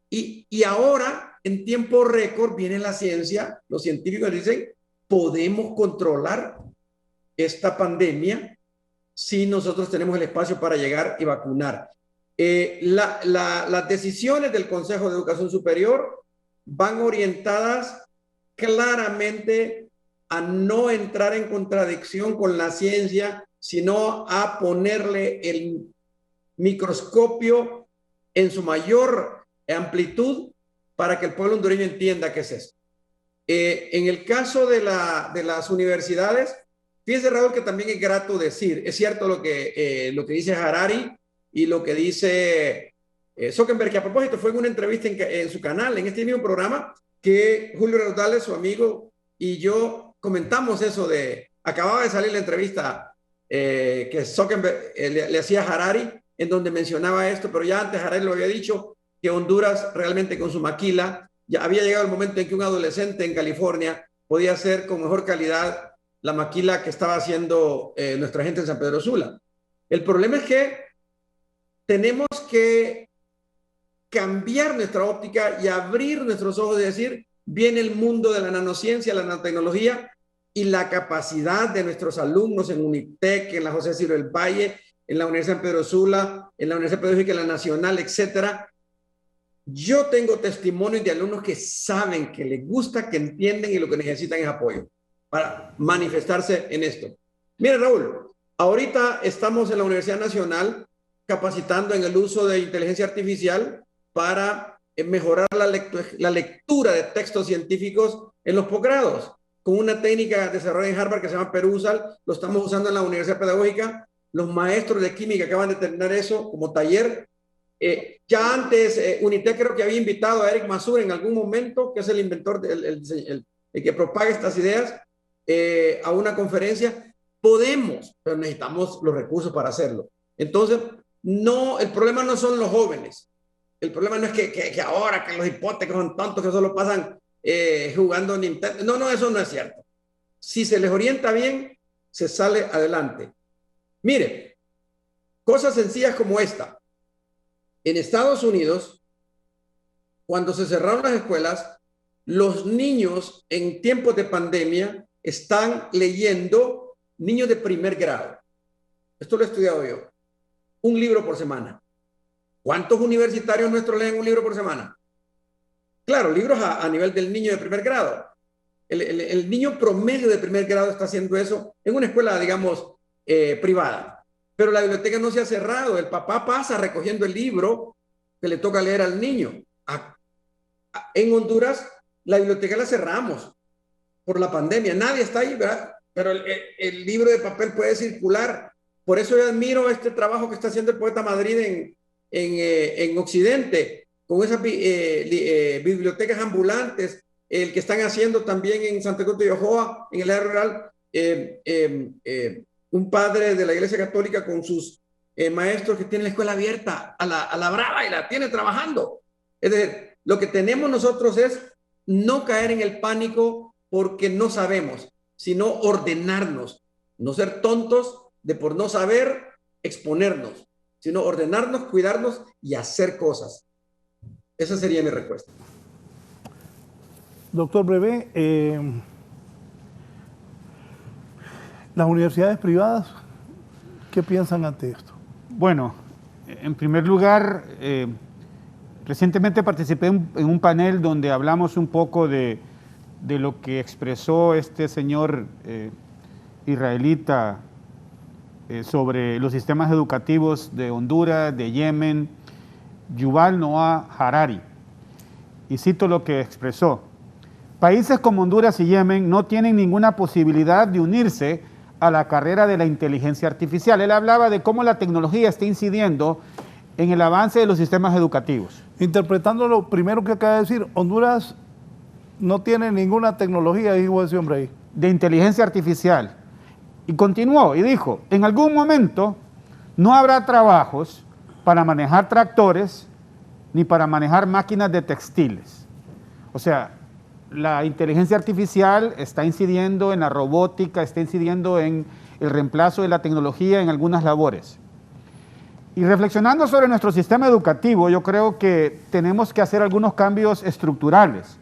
Y ahora, en tiempo récord, viene la ciencia, los científicos dicen, podemos controlar esta pandemia si nosotros tenemos el espacio para llegar y vacunar. Las decisiones del Consejo de Educación Superior van orientadas claramente a no entrar en contradicción con la ciencia, sino a ponerle el microscopio en su mayor amplitud para que el pueblo hondureño entienda qué es esto. En el caso de las universidades, fíjese, Raúl, que también es grato decir, es cierto lo que dice Harari y lo que dice Zuckerberg, que a propósito fue en una entrevista en su canal, en este mismo programa, que Julio Raudales, su amigo, y yo comentamos eso acababa de salir la entrevista que Zuckerberg le hacía a Harari, en donde mencionaba esto, pero ya antes Harari lo había dicho, que Honduras realmente con su maquila, ya había llegado el momento en que un adolescente en California podía hacer con mejor calidad la maquila que estaba haciendo nuestra gente en San Pedro Sula. El problema es que tenemos que cambiar nuestra óptica y abrir nuestros ojos y decir, viene el mundo de la nanociencia, la nanotecnología y la capacidad de nuestros alumnos en UNITEC, en la José Ciro del Valle, en la Universidad de San Pedro Sula, en la Universidad Pedagógica, en la Nacional, etcétera. Yo tengo testimonios de alumnos que saben, que les gusta, que entienden y lo que necesitan es apoyo para manifestarse en esto. Mire, Raúl, ahorita estamos en la Universidad Nacional capacitando en el uso de inteligencia artificial para mejorar la lectura de textos científicos en los posgrados, con una técnica desarrollada en Harvard que se llama Perusal. Lo estamos usando en la Universidad Pedagógica. Los maestros de química acaban de terminar eso como taller. Ya antes, UNITEC creo que había invitado a Eric Masur en algún momento, que es el inventor, el que propaga estas ideas, a una conferencia. Podemos, pero necesitamos los recursos para hacerlo. Entonces, no, el problema no son los jóvenes. El problema no es que ahora que los hipotecos son tontos que solo pasan jugando Nintendo. No, eso no es cierto. Si se les orienta bien, se sale adelante. Mire, cosas sencillas como esta. En Estados Unidos, cuando se cerraron las escuelas, los niños en tiempos de pandemia están leyendo, niños de primer grado. Esto lo he estudiado yo. Un libro por semana. ¿Cuántos universitarios nuestros leen un libro por semana? Claro, libros a nivel del niño de primer grado. El niño promedio de primer grado está haciendo eso en una escuela, digamos, privada. Pero la biblioteca no se ha cerrado. El papá pasa recogiendo el libro que le toca leer al niño. En Honduras, la biblioteca la cerramos por la pandemia. Nadie está ahí, ¿verdad? Pero el libro de papel puede circular. Por eso yo admiro este trabajo que está haciendo el Poeta Madrid en Occidente, con esas bibliotecas ambulantes, el que están haciendo también en Santa Cruz de Ojoa, en el área rural, un padre de la Iglesia Católica con sus maestros que tienen la escuela abierta a la brava y la tiene trabajando. Es decir, lo que tenemos nosotros es no caer en el pánico porque no sabemos, sino ordenarnos, no ser tontos de por no saber exponernos, sino ordenarnos, cuidarnos y hacer cosas. Esa sería mi respuesta. Doctor Brevé, las universidades privadas, ¿qué piensan ante esto? Bueno, en primer lugar, recientemente participé en un panel donde hablamos un poco de lo que expresó este señor israelita sobre los sistemas educativos de Honduras, de Yemen, Yuval Noah Harari. Y cito lo que expresó: países como Honduras y Yemen no tienen ninguna posibilidad de unirse a la carrera de la inteligencia artificial. Él hablaba de cómo la tecnología está incidiendo en el avance de los sistemas educativos. Interpretando lo primero que acaba de decir, Honduras no tiene ninguna tecnología, dijo ese hombre ahí. De inteligencia artificial. Y continuó y dijo: en algún momento no habrá trabajos para manejar tractores ni para manejar máquinas de textiles. O sea, la inteligencia artificial está incidiendo en la robótica, está incidiendo en el reemplazo de la tecnología en algunas labores. Y reflexionando sobre nuestro sistema educativo, yo creo que tenemos que hacer algunos cambios estructurales.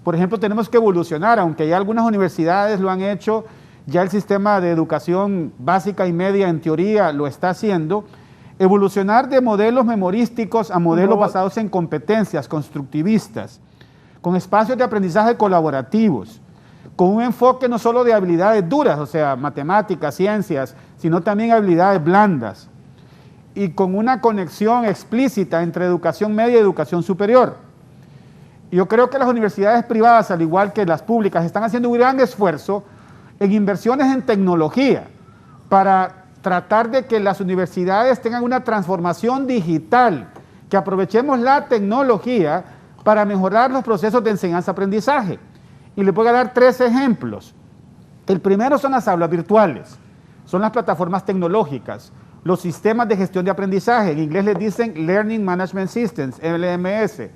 Por ejemplo, tenemos que evolucionar, aunque ya algunas universidades lo han hecho, ya el sistema de educación básica y media en teoría lo está haciendo, evolucionar de modelos memorísticos a modelos basados en competencias constructivistas, con espacios de aprendizaje colaborativos, con un enfoque no solo de habilidades duras, o sea, matemáticas, ciencias, sino también habilidades blandas, y con una conexión explícita entre educación media y educación superior. Yo creo que las universidades privadas, al igual que las públicas, están haciendo un gran esfuerzo en inversiones en tecnología para tratar de que las universidades tengan una transformación digital, que aprovechemos la tecnología para mejorar los procesos de enseñanza-aprendizaje. Y les voy a dar 3 ejemplos. El primero son las aulas virtuales, son las plataformas tecnológicas, los sistemas de gestión de aprendizaje, en inglés les dicen Learning Management Systems, LMS.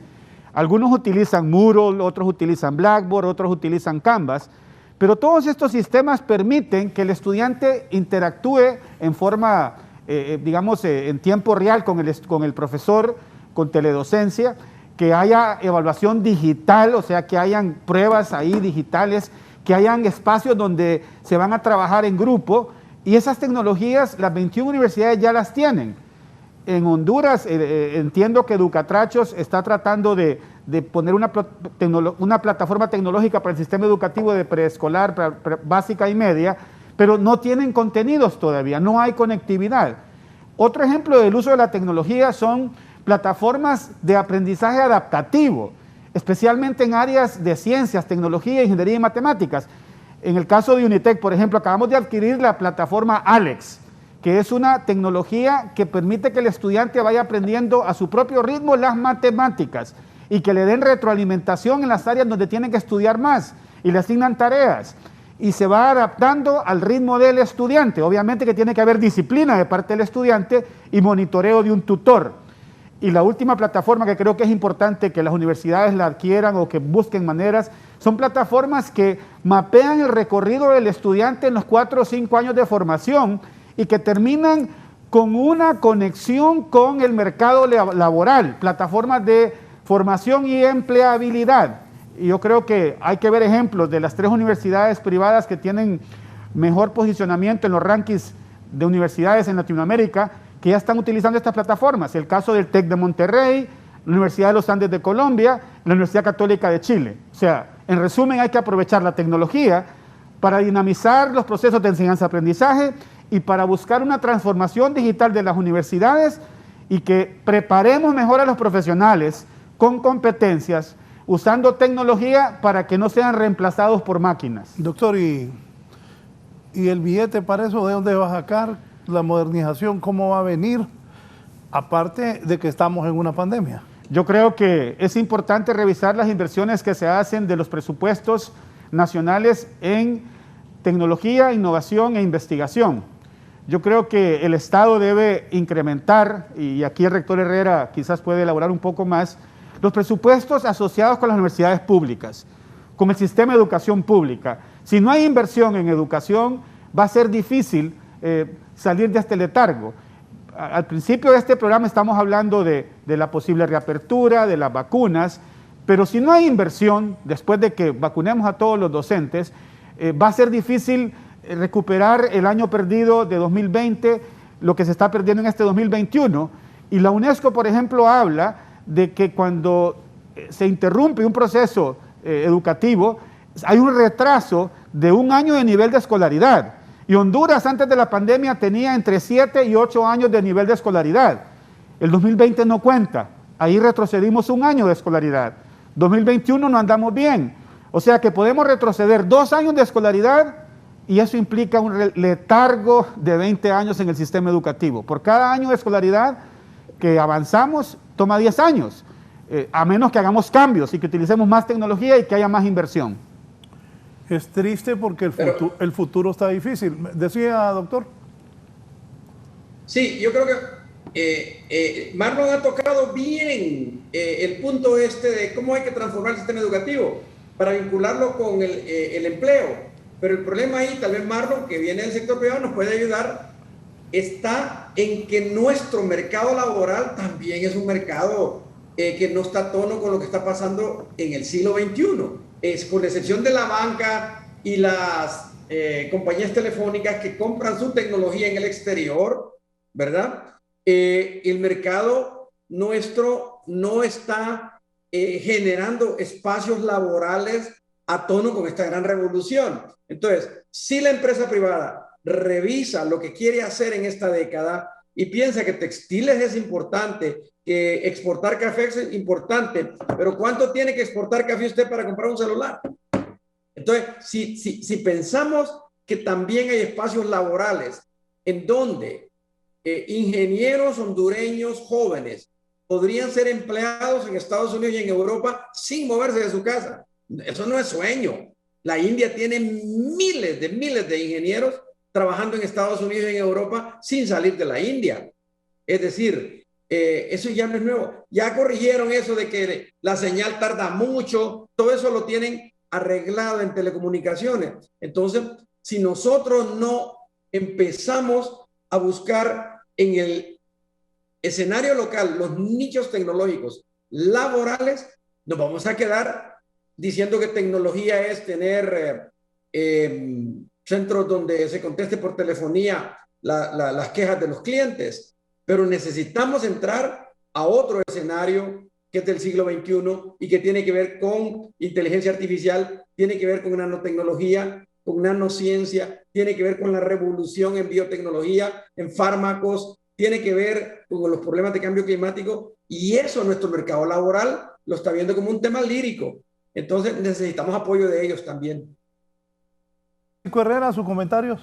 Algunos utilizan Moodle, otros utilizan Blackboard, otros utilizan Canvas, pero todos estos sistemas permiten que el estudiante interactúe en forma, en tiempo real con el profesor, con teledocencia, que haya evaluación digital, o sea, que hayan pruebas ahí digitales, que hayan espacios donde se van a trabajar en grupo, y esas tecnologías las 21 universidades ya las tienen. En Honduras entiendo que Educatrachos está tratando de poner una plataforma tecnológica para el sistema educativo de preescolar, básica y media, pero no tienen contenidos todavía, no hay conectividad. Otro ejemplo del uso de la tecnología son plataformas de aprendizaje adaptativo, especialmente en áreas de ciencias, tecnología, ingeniería y matemáticas. En el caso de Unitec, por ejemplo, acabamos de adquirir la plataforma Alex, que es una tecnología que permite que el estudiante vaya aprendiendo a su propio ritmo las matemáticas y que le den retroalimentación en las áreas donde tienen que estudiar más y le asignan tareas y se va adaptando al ritmo del estudiante. Obviamente que tiene que haber disciplina de parte del estudiante y monitoreo de un tutor. Y la última plataforma que creo que es importante que las universidades la adquieran o que busquen maneras, son plataformas que mapean el recorrido del estudiante en los 4 o 5 años de formación y que terminan con una conexión con el mercado laboral, plataformas de formación y empleabilidad. Y yo creo que hay que ver ejemplos de las 3 universidades privadas que tienen mejor posicionamiento en los rankings de universidades en Latinoamérica, que ya están utilizando estas plataformas. El caso del TEC de Monterrey, la Universidad de los Andes de Colombia, la Universidad Católica de Chile. O sea, en resumen, hay que aprovechar la tecnología para dinamizar los procesos de enseñanza-aprendizaje y para buscar una transformación digital de las universidades y que preparemos mejor a los profesionales con competencias, usando tecnología para que no sean reemplazados por máquinas. Doctor, ¿y el billete para eso de dónde va a sacar? La modernización, ¿cómo va a venir? Aparte de que estamos en una pandemia. Yo creo que es importante revisar las inversiones que se hacen de los presupuestos nacionales en tecnología, innovación e investigación. Yo creo que el Estado debe incrementar, y aquí el rector Herrera quizás puede elaborar un poco más, los presupuestos asociados con las universidades públicas, con el sistema de educación pública. Si no hay inversión en educación, va a ser difícil salir de este letargo. Al principio de este programa estamos hablando de la posible reapertura, de las vacunas, pero si no hay inversión, después de que vacunemos a todos los docentes, va a ser difícil recuperar el año perdido de 2020, lo que se está perdiendo en este 2021. Y la UNESCO, por ejemplo, habla de que cuando se interrumpe un proceso educativo, hay un retraso de 1 año de nivel de escolaridad. Y Honduras antes de la pandemia tenía entre 7 y 8 años de nivel de escolaridad. El 2020 no cuenta, ahí retrocedimos 1 año de escolaridad. 2021 no andamos bien. O sea que podemos retroceder 2 años de escolaridad y eso implica un letargo de 20 años en el sistema educativo. Por cada año de escolaridad que avanzamos, toma 10 años, a menos que hagamos cambios y que utilicemos más tecnología y que haya más inversión. Es triste porque el futuro está difícil. ¿Decía, doctor? Sí, yo creo que Marlon ha tocado bien el punto de cómo hay que transformar el sistema educativo para vincularlo con el empleo. Pero el problema ahí, tal vez Marlon, que viene del sector privado, nos puede ayudar, está en que nuestro mercado laboral también es un mercado que no está a tono con lo que está pasando en el siglo XXI. Es con excepción de la banca y las compañías telefónicas que compran su tecnología en el exterior, ¿verdad? El mercado nuestro no está generando espacios laborales a tono con esta gran revolución. Entonces, si la empresa privada revisa lo que quiere hacer en esta década y piensa que textiles es importante, que exportar café es importante, pero ¿cuánto tiene que exportar café usted para comprar un celular? Entonces, si pensamos que también hay espacios laborales en donde ingenieros hondureños jóvenes podrían ser empleados en Estados Unidos y en Europa sin moverse de su casa, eso no es sueño. La India tiene miles de ingenieros trabajando en Estados Unidos y en Europa sin salir de la India. Es decir, eso ya no es nuevo. Ya corrigieron eso de que la señal tarda mucho. Todo eso lo tienen arreglado en telecomunicaciones. Entonces, si nosotros no empezamos a buscar en el escenario local los nichos tecnológicos laborales, nos vamos a quedar diciendo que tecnología es tener centros donde se conteste por telefonía las quejas de los clientes, pero necesitamos entrar a otro escenario que es del siglo XXI y que tiene que ver con inteligencia artificial, tiene que ver con nanotecnología, con nanociencia, tiene que ver con la revolución en biotecnología, en fármacos, tiene que ver con los problemas de cambio climático, y eso nuestro mercado laboral lo está viendo como un tema lírico. Entonces necesitamos apoyo de ellos también. Herrera, sus comentarios.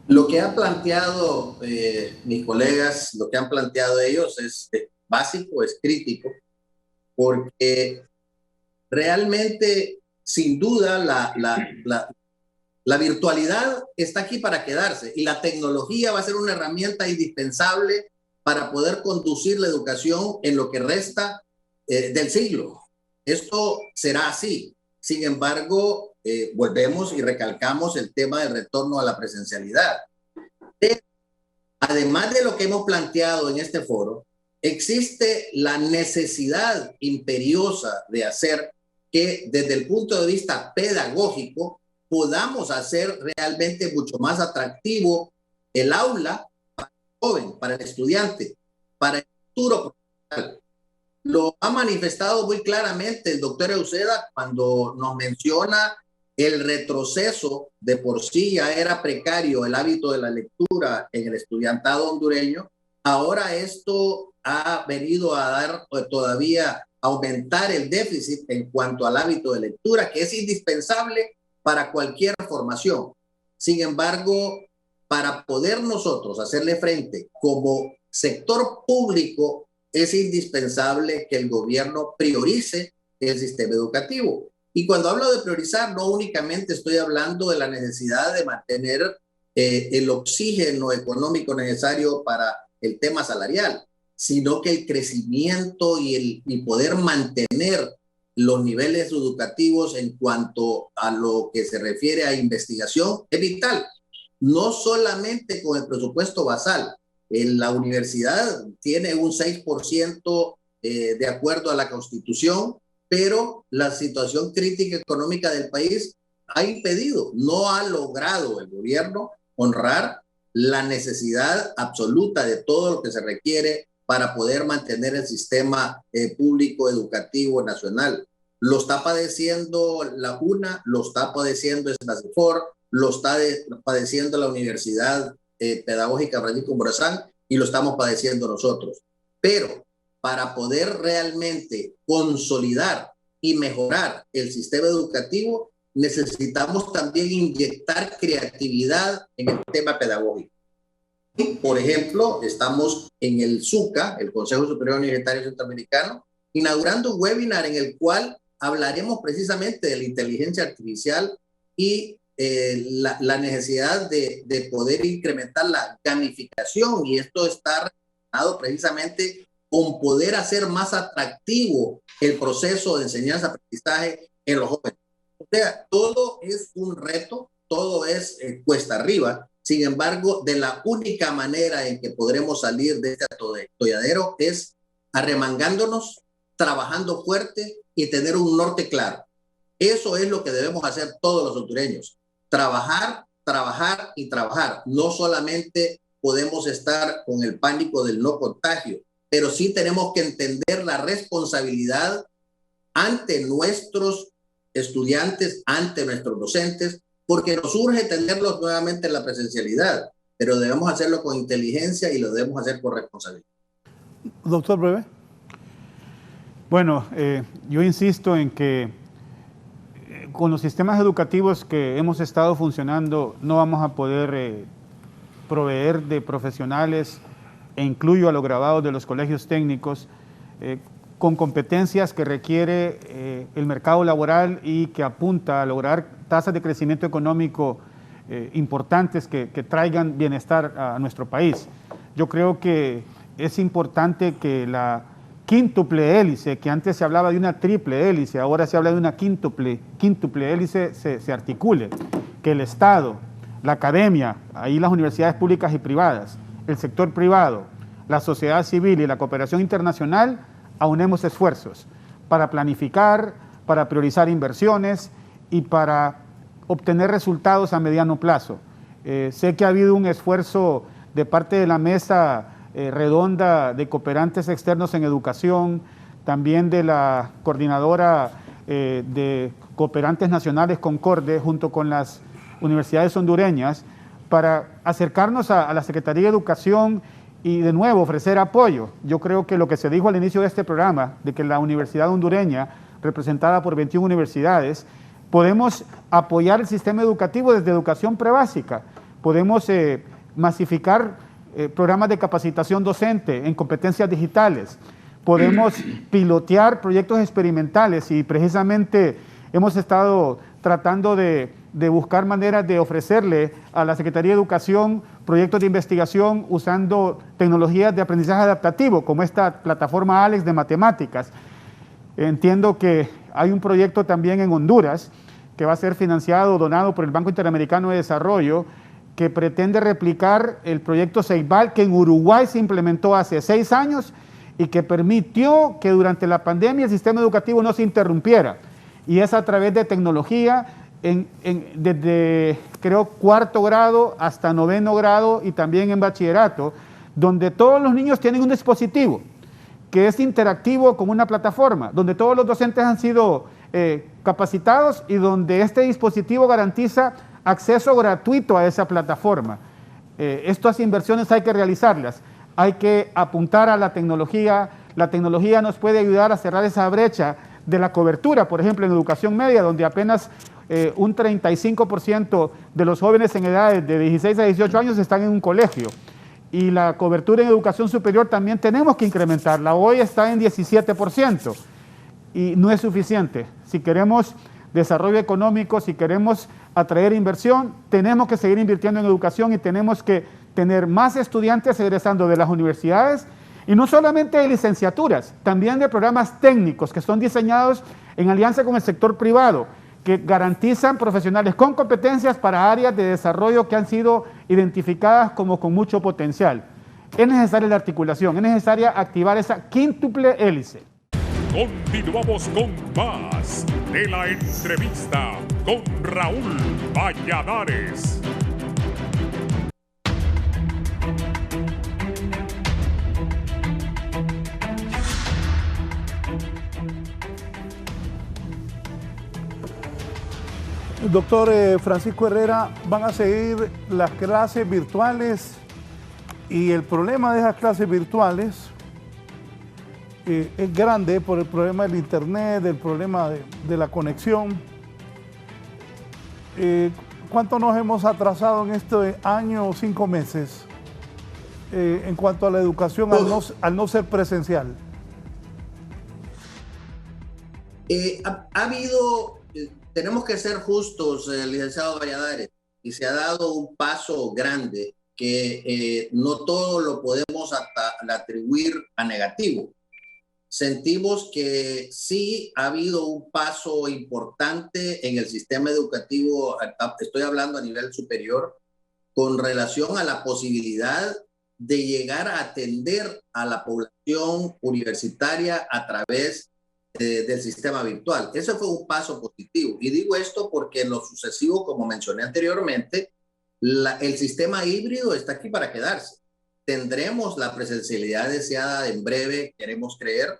Lo que han planteado mis colegas, lo que han planteado ellos es básico, es crítico, porque realmente, sin duda, la virtualidad está aquí para quedarse y la tecnología va a ser una herramienta indispensable para poder conducir la educación en lo que resta del siglo. Esto será así. Sin embargo, volvemos y recalcamos el tema del retorno a la presencialidad. Además de lo que hemos planteado en este foro, existe la necesidad imperiosa de hacer que desde el punto de vista pedagógico podamos hacer realmente mucho más atractivo el aula para el joven, para el estudiante, para el futuro profesional. Lo ha manifestado muy claramente el doctor Euseda cuando nos menciona el retroceso. De por sí ya era precario el hábito de la lectura en el estudiantado hondureño. Ahora esto ha venido a dar todavía aumentar el déficit en cuanto al hábito de lectura, que es indispensable para cualquier formación. Sin embargo, para poder nosotros hacerle frente como sector público, es indispensable que el gobierno priorice el sistema educativo. Y cuando hablo de priorizar, no únicamente estoy hablando de la necesidad de mantener el oxígeno económico necesario para el tema salarial, sino que el crecimiento y poder mantener los niveles educativos en cuanto a lo que se refiere a investigación es vital. No solamente con el presupuesto basal. La universidad tiene un 6% de acuerdo a la Constitución, pero la situación crítica económica del país ha impedido, no ha logrado el gobierno honrar la necesidad absoluta de todo lo que se requiere para poder mantener el sistema público educativo nacional. Lo está padeciendo la UNA, lo está padeciendo SNACEFOR, lo está padeciendo la Universidad Pedagógica Francisco Morazán y lo estamos padeciendo nosotros. Pero para poder realmente consolidar y mejorar el sistema educativo, necesitamos también inyectar creatividad en el tema pedagógico. Por ejemplo, estamos en el SUCA, el Consejo Superior Universitario Centroamericano, inaugurando un webinar en el cual hablaremos precisamente de la inteligencia artificial y la necesidad de poder incrementar la gamificación, y esto está relacionado precisamente con poder hacer más atractivo el proceso de enseñanza-aprendizaje en los jóvenes. O sea, todo es un reto, todo es cuesta arriba. Sin embargo, de la única manera en que podremos salir de este atolladero es arremangándonos, trabajando fuerte y tener un norte claro. Eso es lo que debemos hacer todos los hondureños. Trabajar, trabajar y trabajar. No solamente podemos estar con el pánico del no contagio, pero sí tenemos que entender la responsabilidad ante nuestros estudiantes, ante nuestros docentes, porque nos urge tenerlos nuevamente en la presencialidad, pero debemos hacerlo con inteligencia y lo debemos hacer con responsabilidad. Doctor Breve. Bueno, yo insisto en que con los sistemas educativos que hemos estado funcionando no vamos a poder proveer de profesionales, e incluyo a los graduados de los colegios técnicos, con competencias que requiere el mercado laboral y que apunta a lograr tasas de crecimiento económico importantes que traigan bienestar a nuestro país. Yo creo que es importante que la quíntuple hélice, que antes se hablaba de una triple hélice, ahora se habla de una quíntuple hélice, se articule, que el Estado, la academia, ahí las universidades públicas y privadas, el sector privado, la sociedad civil y la cooperación internacional, aunemos esfuerzos para planificar, para priorizar inversiones y para obtener resultados a mediano plazo. Sé que ha habido un esfuerzo de parte de la mesa redonda de cooperantes externos en educación, también de la coordinadora de cooperantes nacionales Concorde, junto con las universidades hondureñas, para acercarnos a la Secretaría de Educación y de nuevo ofrecer apoyo. Yo creo que lo que se dijo al inicio de este programa, de que la universidad hondureña, representada por 21 universidades, podemos apoyar el sistema educativo desde educación prebásica, podemos masificar programas de capacitación docente en competencias digitales, podemos pilotear proyectos experimentales y precisamente hemos estado tratando de buscar maneras de ofrecerle a la Secretaría de Educación proyectos de investigación usando tecnologías de aprendizaje adaptativo, como esta plataforma ALEX de matemáticas. Entiendo que hay un proyecto también en Honduras que va a ser financiado, donado por el Banco Interamericano de Desarrollo, que pretende replicar el proyecto Ceibal, que en Uruguay se implementó hace 6 años y que permitió que durante la pandemia el sistema educativo no se interrumpiera. Y es a través de tecnología, desde creo 4º grado hasta 9º grado y también en bachillerato, donde todos los niños tienen un dispositivo que es interactivo con una plataforma, donde todos los docentes han sido capacitados y donde este dispositivo garantiza acceso gratuito a esa plataforma. Estas inversiones hay que realizarlas, hay que apuntar a la tecnología nos puede ayudar a cerrar esa brecha de la cobertura, por ejemplo en educación media, donde apenas un 35% de los jóvenes en edades de 16 a 18 años están en un colegio. Y la cobertura en educación superior también tenemos que incrementarla. Hoy está en 17% y no es suficiente. Si queremos desarrollo económico, si queremos atraer inversión, tenemos que seguir invirtiendo en educación y tenemos que tener más estudiantes egresando de las universidades Y no solamente de licenciaturas, también de programas técnicos que son diseñados en alianza con el sector privado, que garantizan profesionales con competencias para áreas de desarrollo que han sido identificadas como con mucho potencial. Es necesaria la articulación, es necesaria activar esa quíntuple hélice. Continuamos con más de la entrevista con Raúl Valladares. Doctor Francisco Herrera, van a seguir las clases virtuales y el problema de esas clases virtuales es grande por el problema del internet, del problema de la conexión. ¿Cuánto nos hemos atrasado en este año o 5 meses en cuanto a la educación al no ser presencial? Ha habido, tenemos que ser justos, licenciado Valladares, y se ha dado un paso grande que no todo lo podemos atribuir a negativo. Sentimos que sí ha habido un paso importante en el sistema educativo, estoy hablando a nivel superior, con relación a la posibilidad de llegar a atender a la población universitaria a través del sistema virtual. Ese fue un paso positivo. Y digo esto porque en lo sucesivo, como mencioné anteriormente, el sistema híbrido está aquí para quedarse. Tendremos la presencialidad deseada en breve, queremos creer.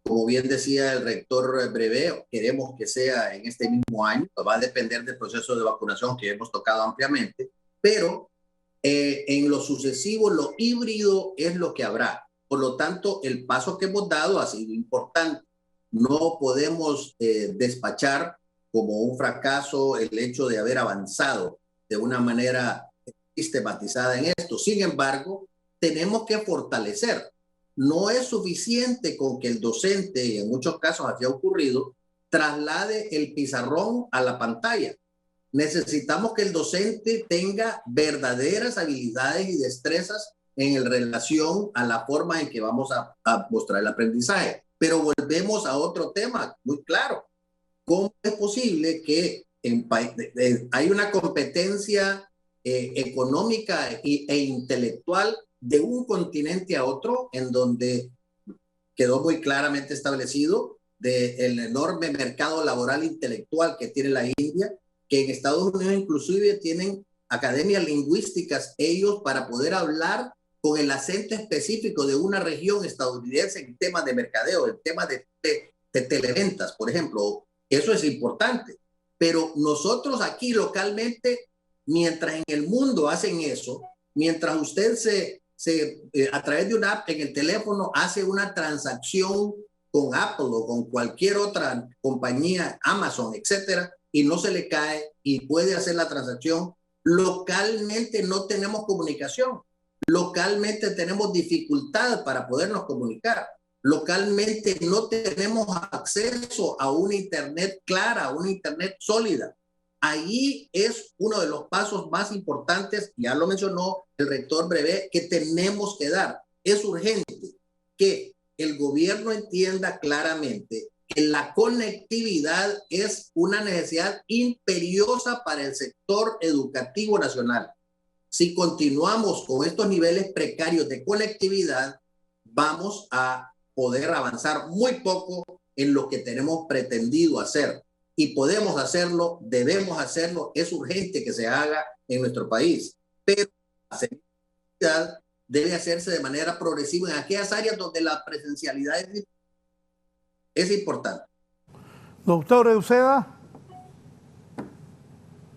Como bien decía el rector Brevé, queremos que sea en este mismo año. Va a depender del proceso de vacunación que hemos tocado ampliamente, pero en lo sucesivo, lo híbrido es lo que habrá. Por lo tanto, el paso que hemos dado ha sido importante. No podemos despachar como un fracaso el hecho de haber avanzado de una manera sistematizada en esto. Sin embargo, tenemos que fortalecer. No es suficiente con que el docente, y en muchos casos así ha ocurrido, traslade el pizarrón a la pantalla. Necesitamos que el docente tenga verdaderas habilidades y destrezas en relación a la forma en que vamos a mostrar el aprendizaje. Pero volvemos a otro tema muy claro. ¿Cómo es posible que hay una competencia económica e intelectual de un continente a otro, en donde quedó muy claramente establecido del enorme mercado laboral intelectual que tiene la India, que en Estados Unidos inclusive tienen academias lingüísticas ellos para poder hablar con el acento específico de una región estadounidense en temas de mercadeo, en temas de televentas, por ejemplo. Eso es importante. Pero nosotros aquí localmente, mientras en el mundo hacen eso, mientras usted a través de una app en el teléfono hace una transacción con Apple o con cualquier otra compañía, Amazon, etcétera, y no se le cae y puede hacer la transacción, localmente no tenemos comunicación. Localmente tenemos dificultad para podernos comunicar. Localmente no tenemos acceso a una internet clara, a una internet sólida. Ahí es uno de los pasos más importantes, ya lo mencionó el rector Brevé, que tenemos que dar. Es urgente que el gobierno entienda claramente que la conectividad es una necesidad imperiosa para el sector educativo nacional. Si continuamos con estos niveles precarios de conectividad, vamos a poder avanzar muy poco en lo que tenemos pretendido hacer. Y podemos hacerlo, debemos hacerlo, es urgente que se haga en nuestro país. Pero la seguridad debe hacerse de manera progresiva en aquellas áreas donde la presencialidad es importante. Doctor Uceda.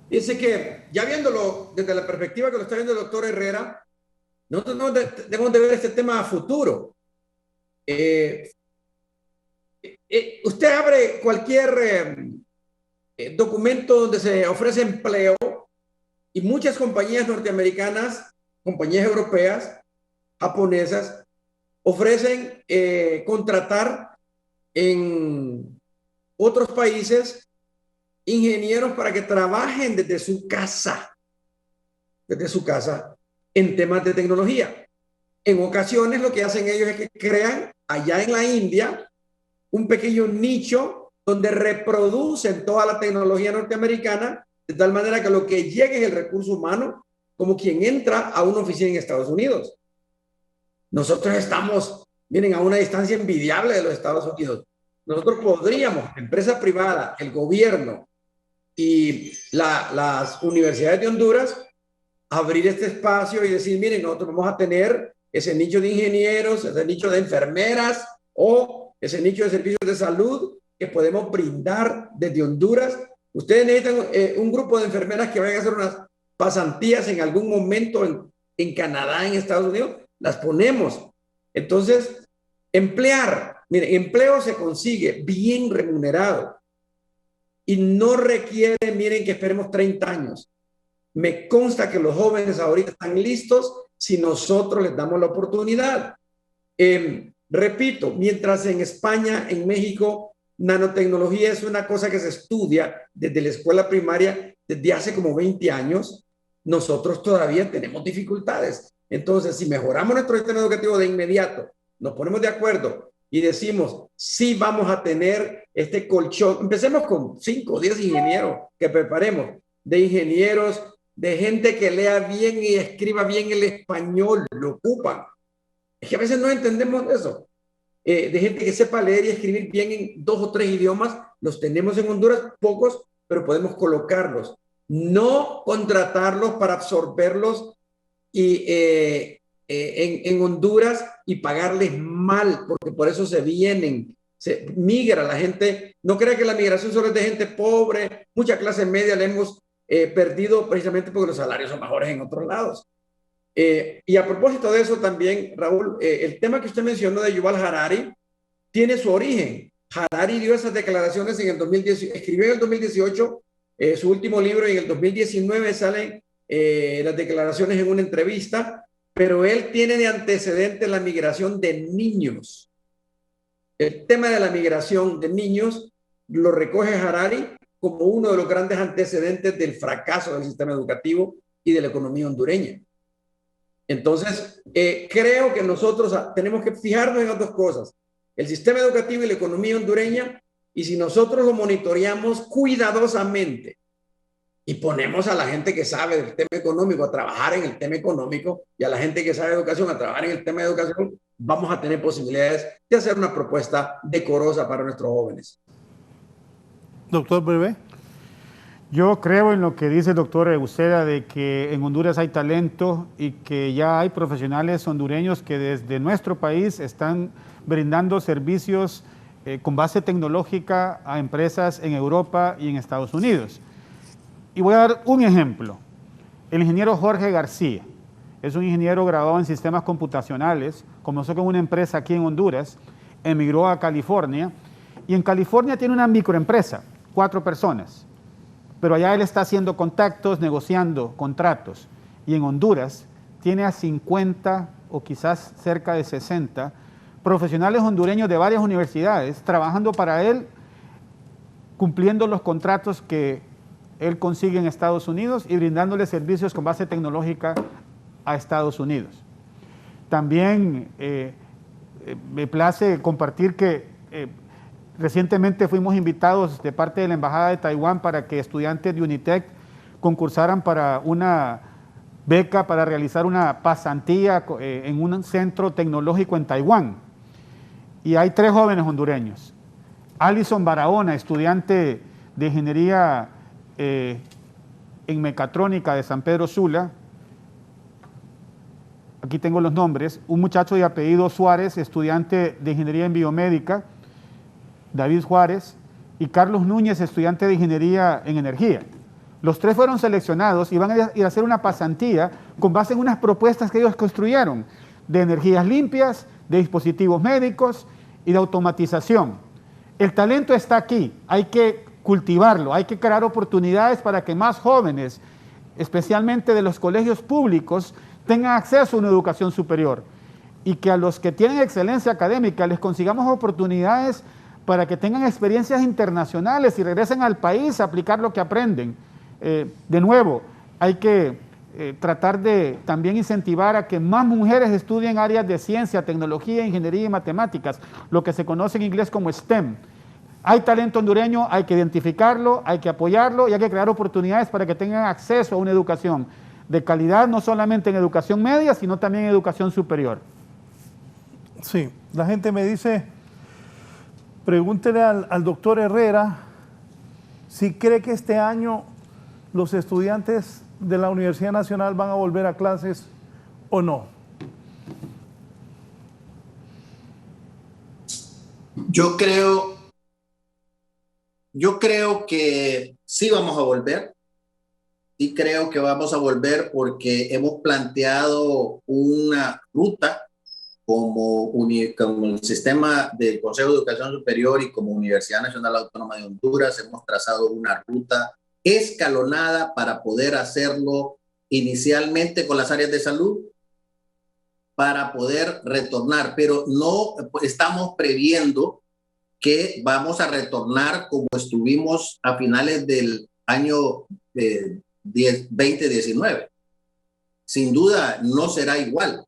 Dice que, ya viéndolo desde la perspectiva que lo está viendo el doctor Herrera, nosotros no debemos de ver este tema a futuro. Usted abre cualquier documento donde se ofrece empleo y muchas compañías norteamericanas, compañías europeas, japonesas, ofrecen contratar en otros países ingenieros para que trabajen desde su casa en temas de tecnología. en ocasiones lo que hacen ellos es que crean allá en la India un pequeño nicho donde reproducen toda la tecnología norteamericana de tal manera que lo que llegue es el recurso humano como quien entra a una oficina en Estados Unidos. Nosotros estamos, miren, a una distancia envidiable de los Estados Unidos. Nosotros podríamos, empresa privada, el gobierno y las universidades de Honduras, abrir este espacio y decir, miren, nosotros vamos a tener ese nicho de ingenieros, ese nicho de enfermeras o ese nicho de servicios de salud que podemos brindar desde Honduras. Ustedes necesitan un grupo de enfermeras que vayan a hacer unas pasantías en algún momento en Canadá, en Estados Unidos, las ponemos. Entonces, emplear, mire, empleo se consigue bien remunerado y no requiere, miren, que esperemos 30 años. Me consta que los jóvenes ahorita están listos si nosotros les damos la oportunidad. Repito, mientras en España, en México, nanotecnología es una cosa que se estudia desde la escuela primaria desde hace como 20 años, nosotros todavía tenemos dificultades. Entonces, si mejoramos nuestro sistema educativo de inmediato, nos ponemos de acuerdo y decimos, sí vamos a tener este colchón, empecemos con 5 o 10 ingenieros que preparemos, de ingenieros, de gente que lea bien y escriba bien el español, lo ocupan. Es que a veces no entendemos eso. De gente que sepa leer y escribir bien en 2 o 3 idiomas, los tenemos en Honduras, pocos, pero podemos colocarlos. No contratarlos para absorberlos y, en Honduras y pagarles mal, porque por eso se vienen, se migra la gente. No crea que la migración solo es de gente pobre, mucha clase media la hemos perdido precisamente porque los salarios son mejores en otros lados. Y a propósito de eso también, Raúl, el tema que usted mencionó de Yuval Harari tiene su origen. Harari dio esas declaraciones en el 2018, escribió en el 2018 su último libro y en el 2019 salen las declaraciones en una entrevista, pero él tiene de antecedente la migración de niños. El tema de la migración de niños lo recoge Harari como uno de los grandes antecedentes del fracaso del sistema educativo y de la economía hondureña. Entonces, creo que nosotros tenemos que fijarnos en las dos cosas, el sistema educativo y la economía hondureña, y si nosotros lo monitoreamos cuidadosamente y ponemos a la gente que sabe del tema económico a trabajar en el tema económico y a la gente que sabe de educación a trabajar en el tema de educación, vamos a tener posibilidades de hacer una propuesta decorosa para nuestros jóvenes. Doctor Brevé. Yo creo en lo que dice el doctor Uceda de que en Honduras hay talento y que ya hay profesionales hondureños que desde nuestro país están brindando servicios con base tecnológica a empresas en Europa y en Estados Unidos. Y voy a dar un ejemplo. El ingeniero Jorge García es un ingeniero graduado en sistemas computacionales, comenzó con una empresa aquí en Honduras, emigró a California y en California tiene una microempresa, 4 personas. Pero allá él está haciendo contactos, negociando contratos. Y en Honduras tiene a 50 o quizás cerca de 60 profesionales hondureños de varias universidades trabajando para él, cumpliendo los contratos que él consigue en Estados Unidos y brindándole servicios con base tecnológica a Estados Unidos. También me place compartir que recientemente fuimos invitados de parte de la Embajada de Taiwán para que estudiantes de UNITEC concursaran para una beca para realizar una pasantía en un centro tecnológico en Taiwán. Y hay 3 jóvenes hondureños. Alison Barahona, estudiante de ingeniería en mecatrónica de San Pedro Sula. Aquí tengo los nombres. Un muchacho de apellido Suárez, estudiante de ingeniería en biomédica, David Juárez, y Carlos Núñez, estudiante de ingeniería en energía. Los 3 fueron seleccionados y van a ir a hacer una pasantía con base en unas propuestas que ellos construyeron de energías limpias, de dispositivos médicos y de automatización. El talento está aquí, hay que cultivarlo, hay que crear oportunidades para que más jóvenes, especialmente de los colegios públicos, tengan acceso a una educación superior y que a los que tienen excelencia académica les consigamos oportunidades para que tengan experiencias internacionales y regresen al país a aplicar lo que aprenden. De nuevo, hay que tratar de también incentivar a que más mujeres estudien áreas de ciencia, tecnología, ingeniería y matemáticas, lo que se conoce en inglés como STEM. Hay talento hondureño, hay que identificarlo, hay que apoyarlo y hay que crear oportunidades para que tengan acceso a una educación de calidad, no solamente en educación media, sino también en educación superior. Sí, la gente me dice, pregúntele al doctor Herrera si cree que este año los estudiantes de la Universidad Nacional van a volver a clases o no. Yo creo que sí vamos a volver. Sí creo que vamos a volver porque hemos planteado una ruta como el sistema del Consejo de Educación Superior y como Universidad Nacional Autónoma de Honduras. Hemos trazado una ruta escalonada para poder hacerlo inicialmente con las áreas de salud para poder retornar, pero no estamos previendo que vamos a retornar como estuvimos a finales del año 2019. Sin duda no será igual,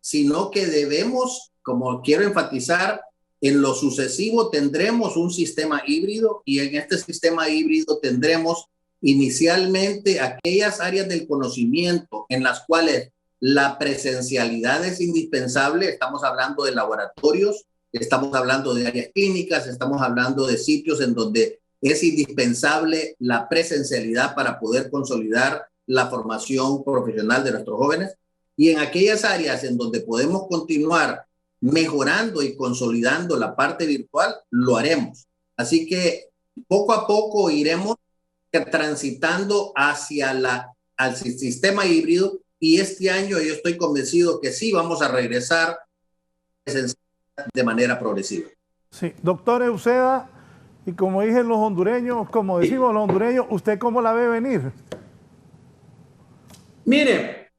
sino que debemos, como quiero enfatizar, en lo sucesivo tendremos un sistema híbrido y en este sistema híbrido tendremos inicialmente aquellas áreas del conocimiento en las cuales la presencialidad es indispensable. Estamos hablando de laboratorios, estamos hablando de áreas clínicas, estamos hablando de sitios en donde es indispensable la presencialidad para poder consolidar la formación profesional de nuestros jóvenes. Y en aquellas áreas en donde podemos continuar mejorando y consolidando la parte virtual, lo haremos. Así que poco a poco iremos transitando hacia al sistema híbrido y este año yo estoy convencido que sí vamos a regresar de manera progresiva. Sí, doctor Euseda, y como dicen los hondureños, como decimos los hondureños, ¿usted cómo la ve venir? Mire,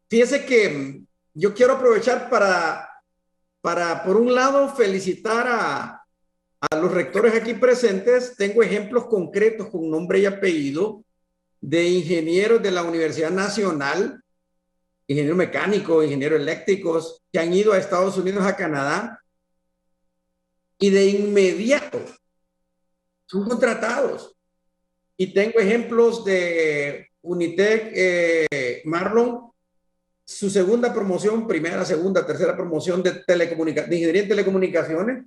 fíjese que yo quiero aprovechar para por un lado, felicitar a los rectores aquí presentes. Tengo ejemplos concretos con nombre y apellido de ingenieros de la Universidad Nacional, ingenieros mecánicos, ingenieros eléctricos, que han ido a Estados Unidos, a Canadá, y de inmediato son contratados. Y tengo ejemplos de Unitec Marlon, su segunda promoción, primera, segunda, tercera promoción de ingeniería en telecomunicaciones.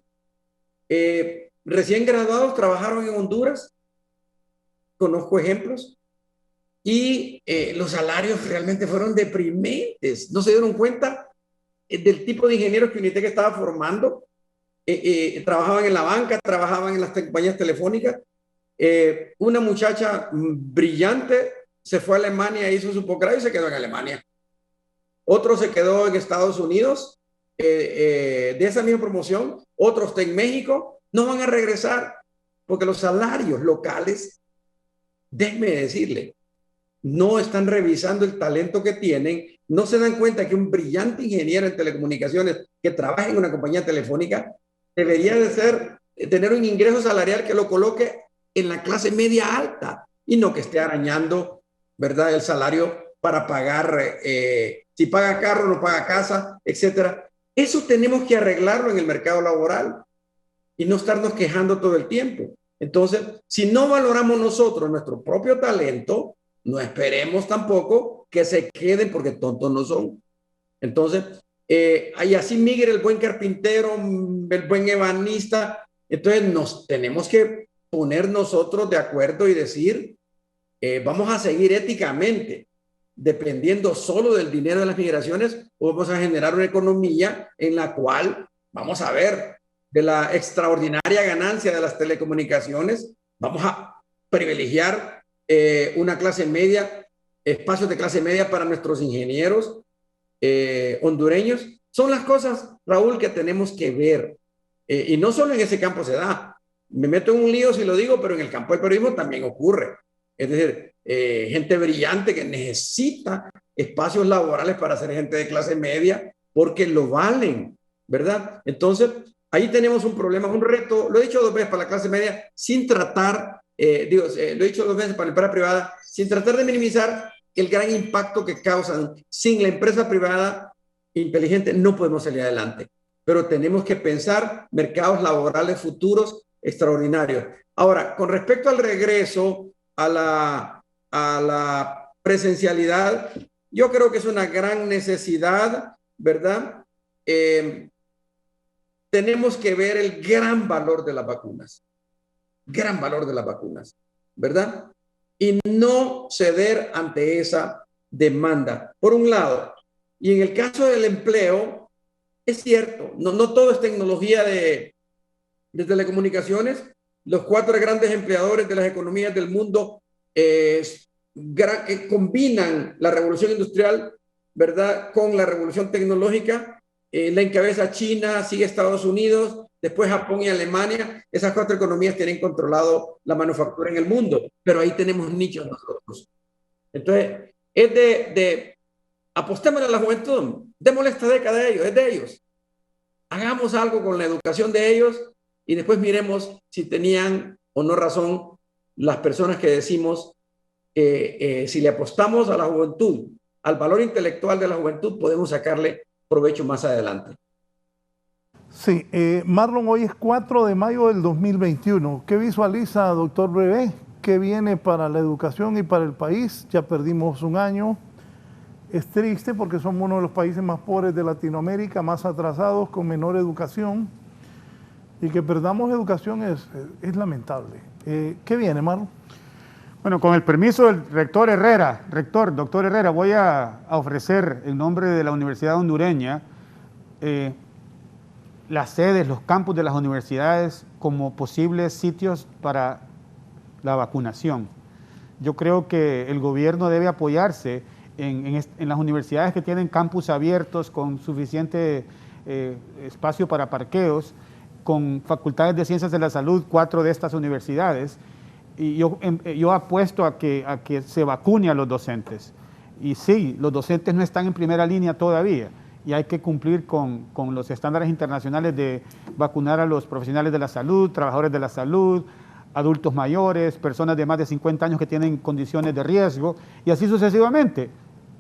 Recién graduados, trabajaron en Honduras, conozco ejemplos, y los salarios realmente fueron deprimentes. No se dieron cuenta del tipo de ingenieros que Unitec estaba formando. Trabajaban en la banca, trabajaban en las compañías telefónicas. Una muchacha brillante se fue a Alemania, hizo su posgrado y se quedó en Alemania. Otro se quedó en Estados Unidos de esa misma promoción. Otros en México. No van a regresar porque los salarios locales, déjeme decirle, no están revisando el talento que tienen. No se dan cuenta que un brillante ingeniero en telecomunicaciones que trabaja en una compañía telefónica debería de tener un ingreso salarial que lo coloque en la clase media alta y no que esté arañando, ¿verdad?, el salario para pagar, si paga carro, no paga casa, etcétera. Eso tenemos que arreglarlo en el mercado laboral y no estarnos quejando todo el tiempo. Entonces, si no valoramos nosotros nuestro propio talento, no esperemos tampoco que se queden porque tontos no son. Entonces, y así migre el buen carpintero, el buen ebanista. Entonces, nos tenemos que poner nosotros de acuerdo y decir, vamos a seguir éticamente dependiendo solo del dinero de las migraciones o vamos a generar una economía en la cual vamos a ver de la extraordinaria ganancia de las telecomunicaciones, vamos a privilegiar una clase media, espacios de clase media para nuestros ingenieros hondureños. Son las cosas, Raúl, que tenemos que ver. Y no solo en ese campo se da. Me meto en un lío si lo digo, pero en el campo del periodismo también ocurre. Es decir, gente brillante que necesita espacios laborales para ser gente de clase media porque lo valen, ¿verdad? Entonces, ahí tenemos un problema, un reto. Lo he dicho 2 veces para la clase media, sin tratar, lo he dicho 2 veces para la empresa privada, sin tratar de minimizar el gran impacto que causan. Sin la empresa privada inteligente no podemos salir adelante, pero tenemos que pensar mercados laborales futuros extraordinarios. Ahora, con respecto al regreso a la presencialidad, yo creo que es una gran necesidad, ¿verdad? Tenemos que ver el gran valor de las vacunas, ¿verdad? Y no ceder ante esa demanda, por un lado. Y en el caso del empleo, es cierto, no todo es tecnología de telecomunicaciones. Los 4 grandes empleadores de las economías del mundo combinan la revolución industrial, ¿verdad?, con la revolución tecnológica. La encabeza China, sigue Estados Unidos, después Japón y Alemania. Esas 4 economías tienen controlado la manufactura en el mundo, pero ahí tenemos nichos nosotros. Entonces, es apostemos a la juventud, démosle esta década a ellos, es de ellos. Hagamos algo con la educación de ellos y después miremos si tenían o no razón las personas que decimos que si le apostamos a la juventud, al valor intelectual de la juventud, podemos sacarle provecho más adelante. Sí, Marlon, hoy es 4 de mayo del 2021. ¿Qué visualiza, doctor Brevé? ¿Qué viene para la educación y para el país? Ya perdimos un año. Es triste porque somos uno de los países más pobres de Latinoamérica, más atrasados, con menor educación. Y que perdamos educación es lamentable. ¿Qué viene, Marlon? Bueno, con el permiso del rector Herrera, doctor Herrera, voy a ofrecer en nombre de la Universidad Hondureña las sedes, los campus de las universidades como posibles sitios para la vacunación. Yo creo que el gobierno debe apoyarse en las universidades que tienen campus abiertos con suficiente espacio para parqueos, con facultades de ciencias de la salud, 4 de estas universidades. Y yo apuesto a que se vacune a los docentes. Y sí, los docentes no están en primera línea todavía y hay que cumplir con los estándares internacionales de vacunar a los profesionales de la salud, trabajadores de la salud, adultos mayores, personas de más de 50 años que tienen condiciones de riesgo y así sucesivamente.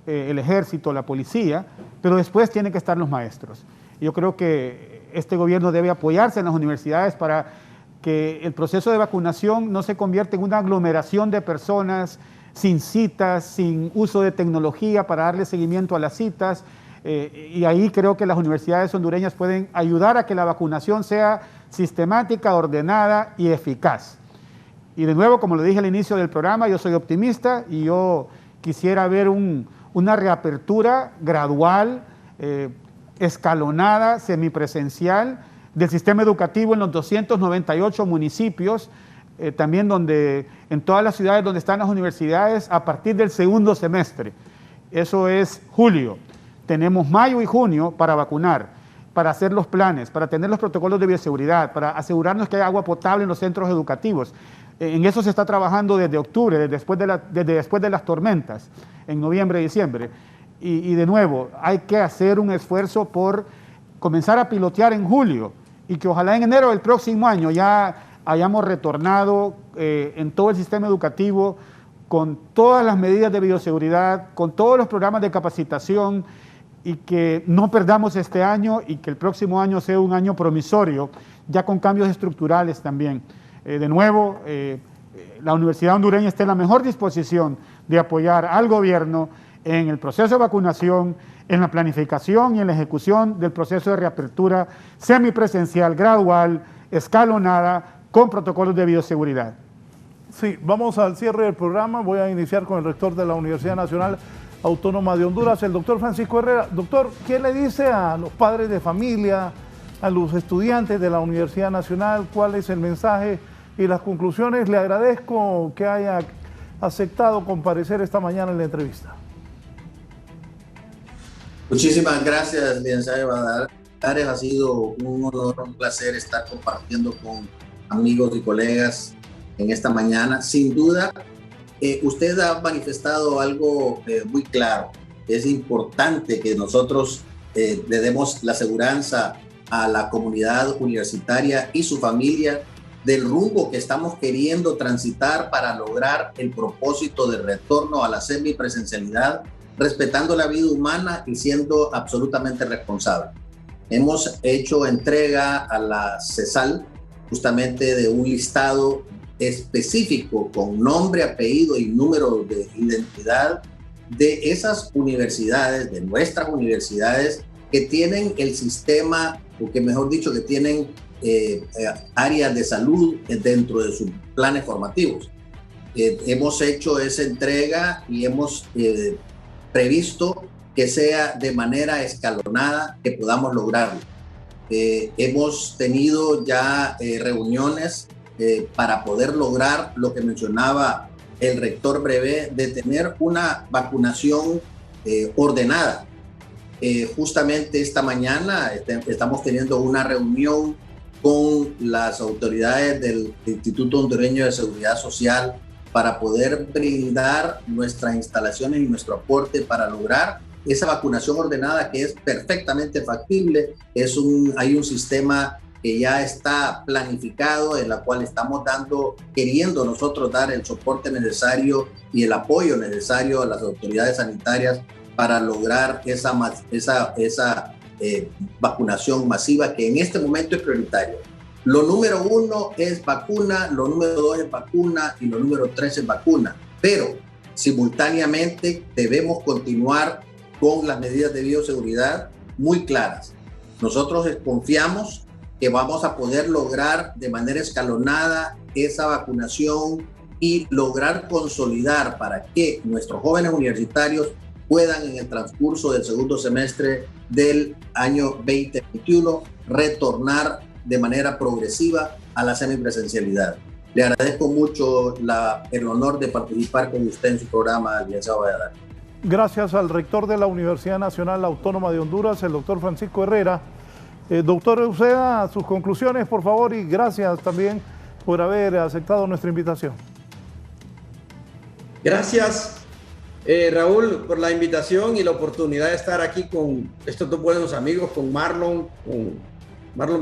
El ejército, la policía, pero después tienen que estar los maestros. Yo creo que este gobierno debe apoyarse en las universidades para que el proceso de vacunación no se convierta en una aglomeración de personas sin citas, sin uso de tecnología para darle seguimiento a las citas. Y ahí creo que las universidades hondureñas pueden ayudar a que la vacunación sea sistemática, ordenada y eficaz. Y de nuevo, como lo dije al inicio del programa, yo soy optimista y yo quisiera ver una reapertura gradual, escalonada, semipresencial del sistema educativo en los 298 municipios, también en todas las ciudades donde están las universidades a partir del segundo semestre. Eso es julio. Tenemos mayo y junio para vacunar, para hacer los planes, para tener los protocolos de bioseguridad, para asegurarnos que hay agua potable en los centros educativos. En eso se está trabajando desde octubre, desde después de las tormentas, en noviembre y diciembre. Y de nuevo, hay que hacer un esfuerzo por comenzar a pilotear en julio y que ojalá en enero del próximo año ya hayamos retornado en todo el sistema educativo con todas las medidas de bioseguridad, con todos los programas de capacitación y que no perdamos este año y que el próximo año sea un año promisorio, ya con cambios estructurales también. De nuevo, la Universidad Hondureña está en la mejor disposición de apoyar al gobierno en el proceso de vacunación, en la planificación y en la ejecución del proceso de reapertura semipresencial, gradual, escalonada, con protocolos de bioseguridad. Sí, vamos al cierre del programa. Voy a iniciar con el rector de la Universidad Nacional Autónoma de Honduras, el doctor Francisco Herrera. Doctor, ¿qué le dice a los padres de familia, a los estudiantes de la Universidad Nacional? ¿Cuál es el mensaje y las conclusiones? Le agradezco que haya aceptado comparecer esta mañana en la entrevista. Muchísimas gracias, licenciado Valladares. Ha sido un honor, un placer estar compartiendo con amigos y colegas en esta mañana. Sin duda, usted ha manifestado algo muy claro. Es importante que nosotros le demos la seguridad a la comunidad universitaria y su familia del rumbo que estamos queriendo transitar para lograr el propósito de retorno a la semipresencialidad, respetando la vida humana y siendo absolutamente responsable. Hemos hecho entrega a la CESAL justamente de un listado específico con nombre, apellido y número de identidad de esas universidades, de nuestras universidades que tienen el sistema, o que mejor dicho, que tienen áreas de salud dentro de sus planes formativos. Hemos hecho esa entrega y hemos previsto que sea de manera escalonada, que podamos lograrlo. Hemos tenido ya reuniones para poder lograr lo que mencionaba el rector Brevé, de tener una vacunación ordenada. Justamente esta mañana estamos teniendo una reunión con las autoridades del Instituto Hondureño de Seguridad Social para poder brindar nuestras instalaciones y nuestro aporte para lograr esa vacunación ordenada, que es perfectamente factible. Hay un sistema que ya está planificado, en la cual estamos queriendo nosotros dar el soporte necesario y el apoyo necesario a las autoridades sanitarias para lograr esa vacunación masiva, que en este momento es prioritario. Lo número 1 es vacuna, lo número 2 es vacuna y lo número 3 es vacuna, pero simultáneamente debemos continuar con las medidas de bioseguridad muy claras. Nosotros confiamos que vamos a poder lograr de manera escalonada esa vacunación y lograr consolidar para que nuestros jóvenes universitarios puedan en el transcurso del segundo semestre del año 2021 retornar de manera progresiva a la semipresencialidad. Le agradezco mucho el honor de participar con usted en su programa, licenciado Valladares. Gracias al rector de la Universidad Nacional Autónoma de Honduras, el doctor Francisco Herrera. Doctor Uceda, sus conclusiones, por favor, y gracias también por haber aceptado nuestra invitación. Gracias, Raúl, por la invitación y la oportunidad de estar aquí con estos dos buenos amigos, con Marlon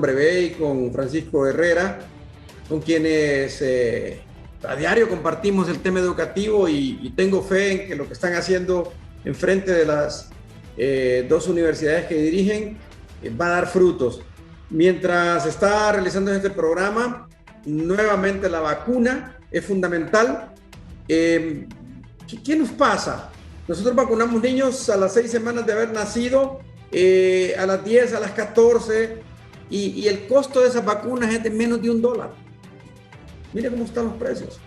Brevé y con Francisco Herrera, con quienes a diario compartimos el tema educativo y tengo fe en que lo que están haciendo en frente de las dos universidades que dirigen va a dar frutos. Mientras se está realizando este programa, nuevamente la vacuna es fundamental. ¿Qué nos pasa? Nosotros vacunamos niños a las 6 semanas de haber nacido, a las 10, a las 14, y el costo de esas vacunas es de menos de $1. Mire cómo están los precios.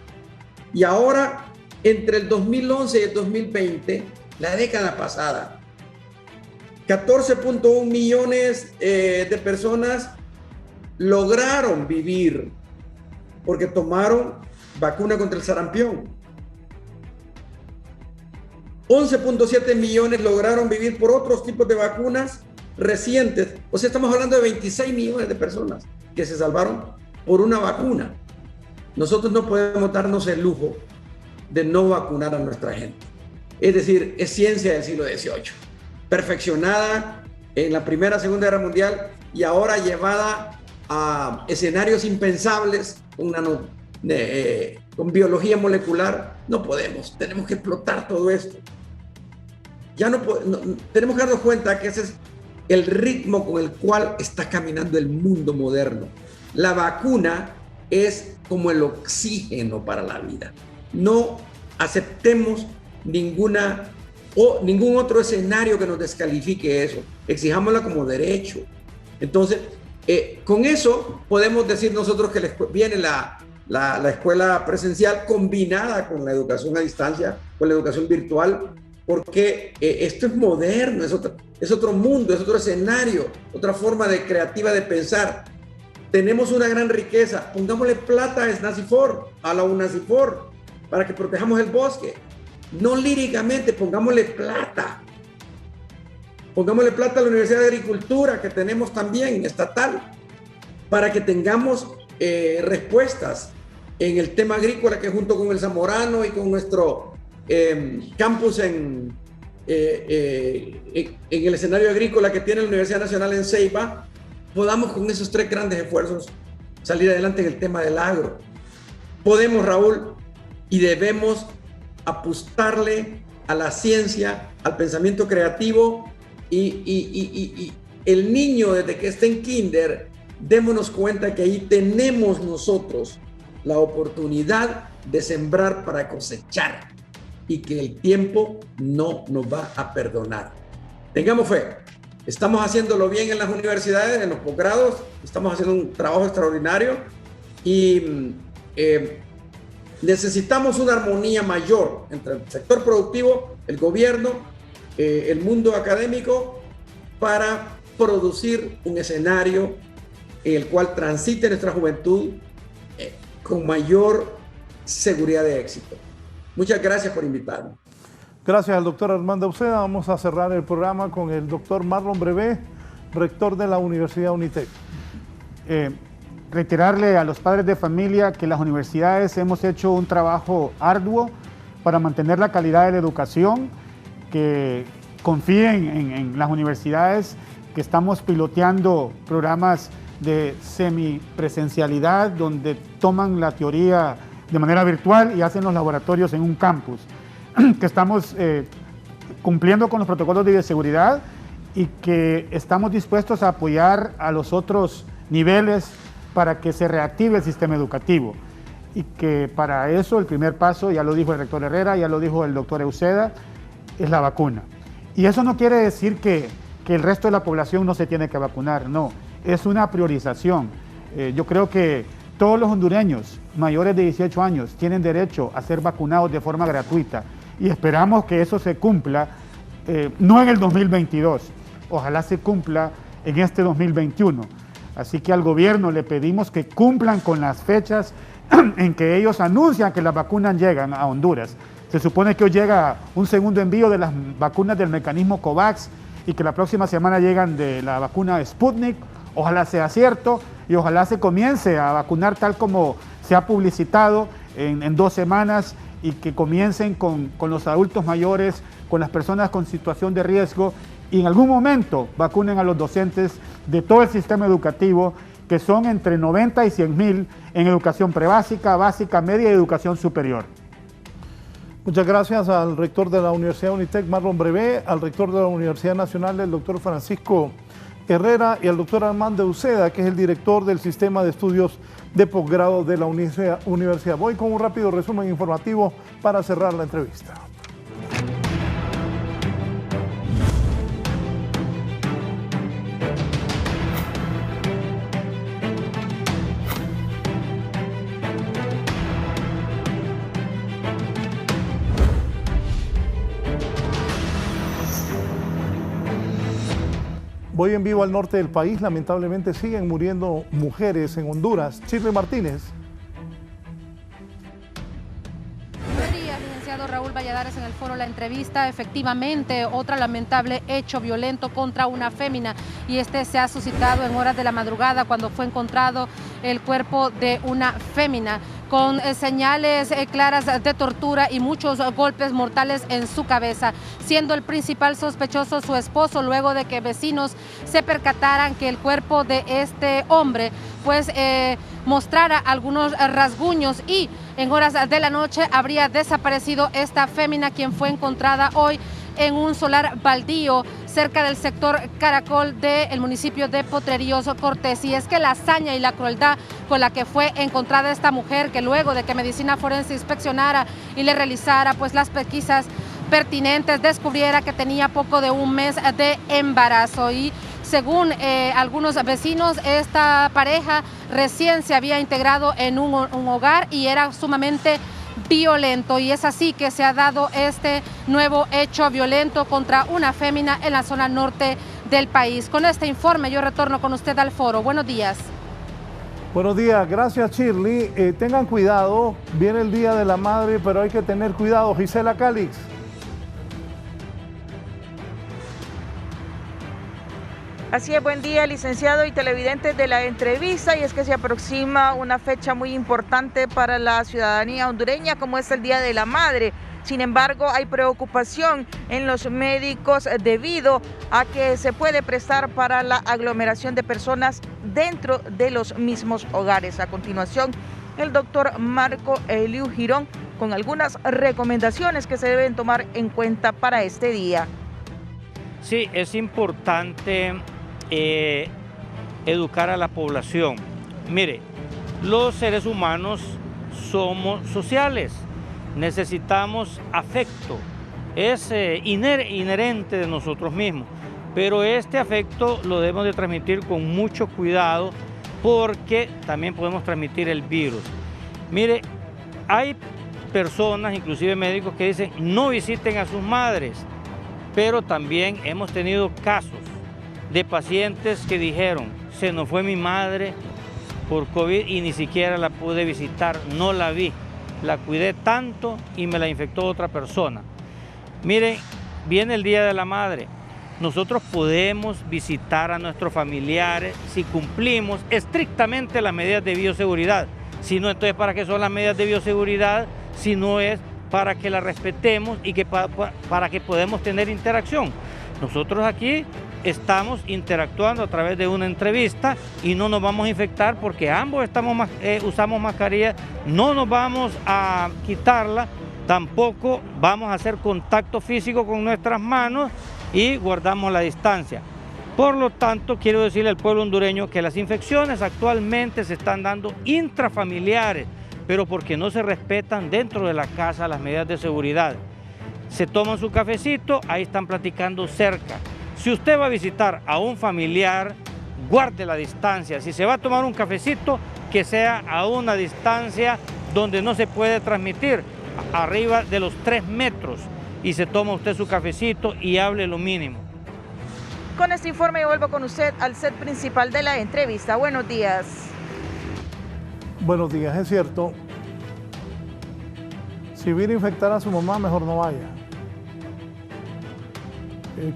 Y ahora, entre el 2011 y el 2020, la década pasada, 14.1 millones de personas lograron vivir porque tomaron vacuna contra el sarampión. 11.7 millones lograron vivir por otros tipos de vacunas recientes. O sea, estamos hablando de 26 millones de personas que se salvaron por una vacuna. Nosotros no podemos darnos el lujo de no vacunar a nuestra gente. Es decir, es ciencia del siglo XVIII, perfeccionada en la Primera, Segunda Guerra Mundial y ahora llevada a escenarios impensables con biología molecular. No podemos, tenemos que explotar todo esto. Tenemos que darnos cuenta que ese es el ritmo con el cual está caminando el mundo moderno. La vacuna es como el oxígeno para la vida. No aceptemos ningún otro escenario que nos descalifique eso. Exijámosla como derecho. Entonces, con eso podemos decir nosotros que viene la escuela presencial combinada con la educación a distancia, con la educación virtual, porque esto es moderno, es otro mundo, es otro escenario, otra forma creativa de pensar. Tenemos una gran riqueza, pongámosle plata a SNACIFOR, a la UNACIFOR, para que protejamos el bosque. No líricamente, pongámosle plata. Pongámosle plata a la Universidad de Agricultura, que tenemos también, estatal, para que tengamos respuestas en el tema agrícola, que junto con el Zamorano y con nuestro campus en el escenario agrícola que tiene la Universidad Nacional en Ceiba, podamos con esos 3 grandes esfuerzos salir adelante en el tema del agro. Podemos, Raúl, y debemos apostarle a la ciencia, al pensamiento creativo y el niño desde que esté en kinder, démonos cuenta que ahí tenemos nosotros la oportunidad de sembrar para cosechar y que el tiempo no nos va a perdonar. Tengamos fe. Estamos haciéndolo bien en las universidades, en los posgrados, estamos haciendo un trabajo extraordinario y necesitamos una armonía mayor entre el sector productivo, el gobierno, el mundo académico, para producir un escenario en el cual transite nuestra juventud con mayor seguridad de éxito. Muchas gracias por invitarme. Gracias al doctor Armando Uceda. Vamos a cerrar el programa con el doctor Marlon Brevé, rector de la Universidad UNITEC. Reiterarle a los padres de familia que las universidades hemos hecho un trabajo arduo para mantener la calidad de la educación, que confíen en las universidades, que estamos piloteando programas de semipresencialidad donde toman la teoría de manera virtual y hacen los laboratorios en un campus, que estamos cumpliendo con los protocolos de bioseguridad y que estamos dispuestos a apoyar a los otros niveles para que se reactive el sistema educativo, y que para eso el primer paso, ya lo dijo el rector Herrera, ya lo dijo el doctor Uceda, es la vacuna. Y eso no quiere decir que el resto de la población no se tiene que vacunar, no, es una priorización. Yo creo que todos los hondureños mayores de 18 años tienen derecho a ser vacunados de forma gratuita y esperamos que eso se cumpla, no en el 2022, ojalá se cumpla en este 2021. Así que al gobierno le pedimos que cumplan con las fechas en que ellos anuncian que las vacunas llegan a Honduras. Se supone que hoy llega un segundo envío de las vacunas del mecanismo COVAX y que la próxima semana llegan de la vacuna Sputnik. Ojalá sea cierto y ojalá se comience a vacunar tal como se ha publicitado en 2 semanas, y que comiencen con los adultos mayores, con las personas con situación de riesgo, y en algún momento vacunen a los docentes de todo el sistema educativo, que son entre 90 y 100,000 en educación prebásica, básica, media y educación superior. Muchas gracias al rector de la Universidad UNITEC, Marlon Brevé, al rector de la Universidad Nacional, el doctor Francisco Herrera, y al doctor Armando Uceda, que es el director del Sistema de Estudios de Posgrado de la Universidad. Voy con un rápido resumen informativo para cerrar la entrevista. Voy en vivo al norte del país. Lamentablemente siguen muriendo mujeres en Honduras. Shirley Martínez. Buen día, licenciado Raúl Valladares, en el foro La Entrevista. Efectivamente, otro lamentable hecho violento contra una fémina, y este se ha suscitado en horas de la madrugada cuando fue encontrado el cuerpo de una fémina con señales claras de tortura y muchos golpes mortales en su cabeza, siendo el principal sospechoso su esposo, luego de que vecinos se percataran que el cuerpo de este hombre pues mostrara algunos rasguños, y en horas de la noche habría desaparecido esta fémina, quien fue encontrada hoy en un solar baldío cerca del sector Caracol del municipio de Potreríos Cortés. Y es que la hazaña y la crueldad con la que fue encontrada esta mujer, que luego de que Medicina Forense inspeccionara y le realizara pues las pesquisas pertinentes, descubriera que tenía poco de un mes de embarazo. Y según algunos vecinos, esta pareja recién se había integrado en un hogar y era sumamente violento, y es así que se ha dado este nuevo hecho violento contra una fémina en la zona norte del país. Con este informe yo retorno con usted al foro. Buenos días. Buenos días, gracias Shirley. Tengan cuidado, viene el Día de la Madre, pero hay que tener cuidado. Gisela Calix. Así es, buen día, licenciado y televidentes de La Entrevista, y es que se aproxima una fecha muy importante para la ciudadanía hondureña, como es el Día de la Madre. Sin embargo, hay preocupación en los médicos debido a que se puede prestar para la aglomeración de personas dentro de los mismos hogares. A continuación, el doctor Marco Eliu Girón con algunas recomendaciones que se deben tomar en cuenta para este día. Sí, es importante educar a la población. Mire, los seres humanos somos sociales, necesitamos afecto, es inherente de nosotros mismos, pero este afecto lo debemos de transmitir con mucho cuidado porque también podemos transmitir el virus. Mire, hay personas, inclusive médicos, que dicen no visiten a sus madres, pero también hemos tenido casos de pacientes que dijeron se nos fue mi madre por COVID y ni siquiera la pude visitar, no la vi, la cuidé tanto y me la infectó otra persona. Miren, viene el Día de la Madre, nosotros podemos visitar a nuestros familiares si cumplimos estrictamente las medidas de bioseguridad. Si no, entonces ¿para qué son las medidas de bioseguridad? Si no es para que las respetemos y que para que podamos tener interacción. Nosotros aquí estamos interactuando a través de una entrevista y no nos vamos a infectar porque ambos usamos mascarilla, no nos vamos a quitarla, tampoco vamos a hacer contacto físico con nuestras manos y guardamos la distancia. Por lo tanto, quiero decirle al pueblo hondureño que las infecciones actualmente se están dando intrafamiliares, pero porque no se respetan dentro de la casa las medidas de seguridad. Se toman su cafecito, ahí están platicando cerca. Si usted va a visitar a un familiar, guarde la distancia. Si se va a tomar un cafecito, que sea a una distancia donde no se puede transmitir, arriba de los 3 metros. Y se toma usted su cafecito y hable lo mínimo. Con este informe yo vuelvo con usted al set principal de la entrevista. Buenos días. Buenos días, es cierto. Si viene a infectar a su mamá, mejor no vaya.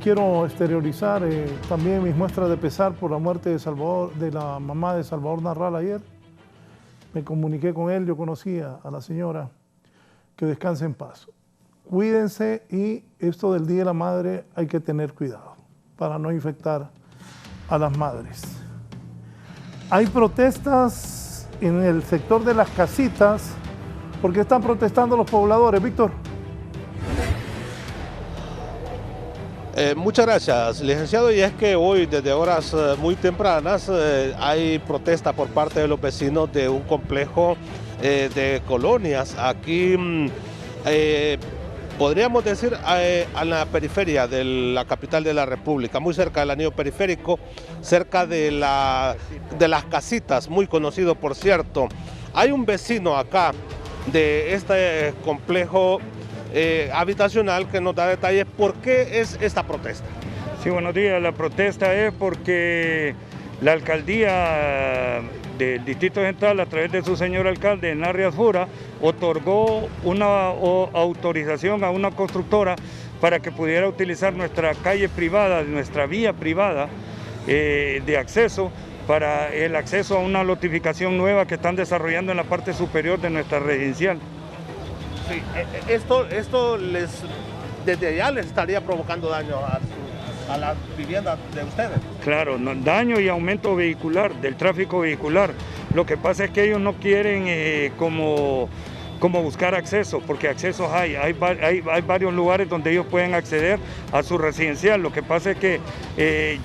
Quiero exteriorizar también mis muestras de pesar por la muerte de la mamá de Salvador Narral ayer. Me comuniqué con él, yo conocía a la señora, que descanse en paz. Cuídense y esto del Día de la Madre hay que tener cuidado para no infectar a las madres. Hay protestas en el sector de las casitas. ¿Por qué están protestando los pobladores, Víctor? Muchas gracias, licenciado. Y es que hoy, desde horas muy tempranas, hay protesta por parte de los vecinos de un complejo de colonias aquí, podríamos decir, a la periferia de la capital de la República, muy cerca del anillo periférico, cerca de las casitas, muy conocido por cierto. Hay un vecino acá de este complejo habitacional que nos da detalles. ¿Por qué es esta protesta? Sí, buenos días. La protesta es porque la alcaldía del Distrito Central, a través de su señor alcalde, Narrias Jura, otorgó una autorización a una constructora para que pudiera utilizar nuestra calle privada, nuestra vía privada de acceso, para el acceso a una lotificación nueva que están desarrollando en la parte superior de nuestra residencial. Sí, esto desde ya les estaría provocando daño a la vivienda de ustedes. Claro, daño y aumento vehicular, del tráfico vehicular. Lo que pasa es que ellos no quieren como buscar acceso, porque accesos hay varios lugares donde ellos pueden acceder a su residencial. Lo que pasa es que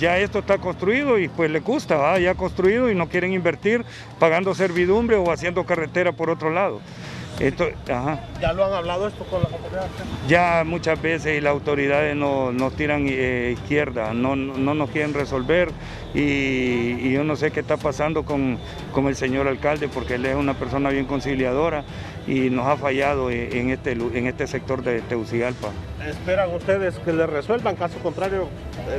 ya esto está construido y pues les gusta, ya construido y no quieren invertir pagando servidumbre o haciendo carretera por otro lado. ¿Ya lo han hablado esto con las autoridades? Ya muchas veces y las autoridades nos tiran izquierda, no nos quieren resolver y yo no sé qué está pasando con el señor alcalde, porque él es una persona bien conciliadora y nos ha fallado en este sector de Tegucigalpa. ¿Esperan ustedes que le resuelvan? Caso contrario,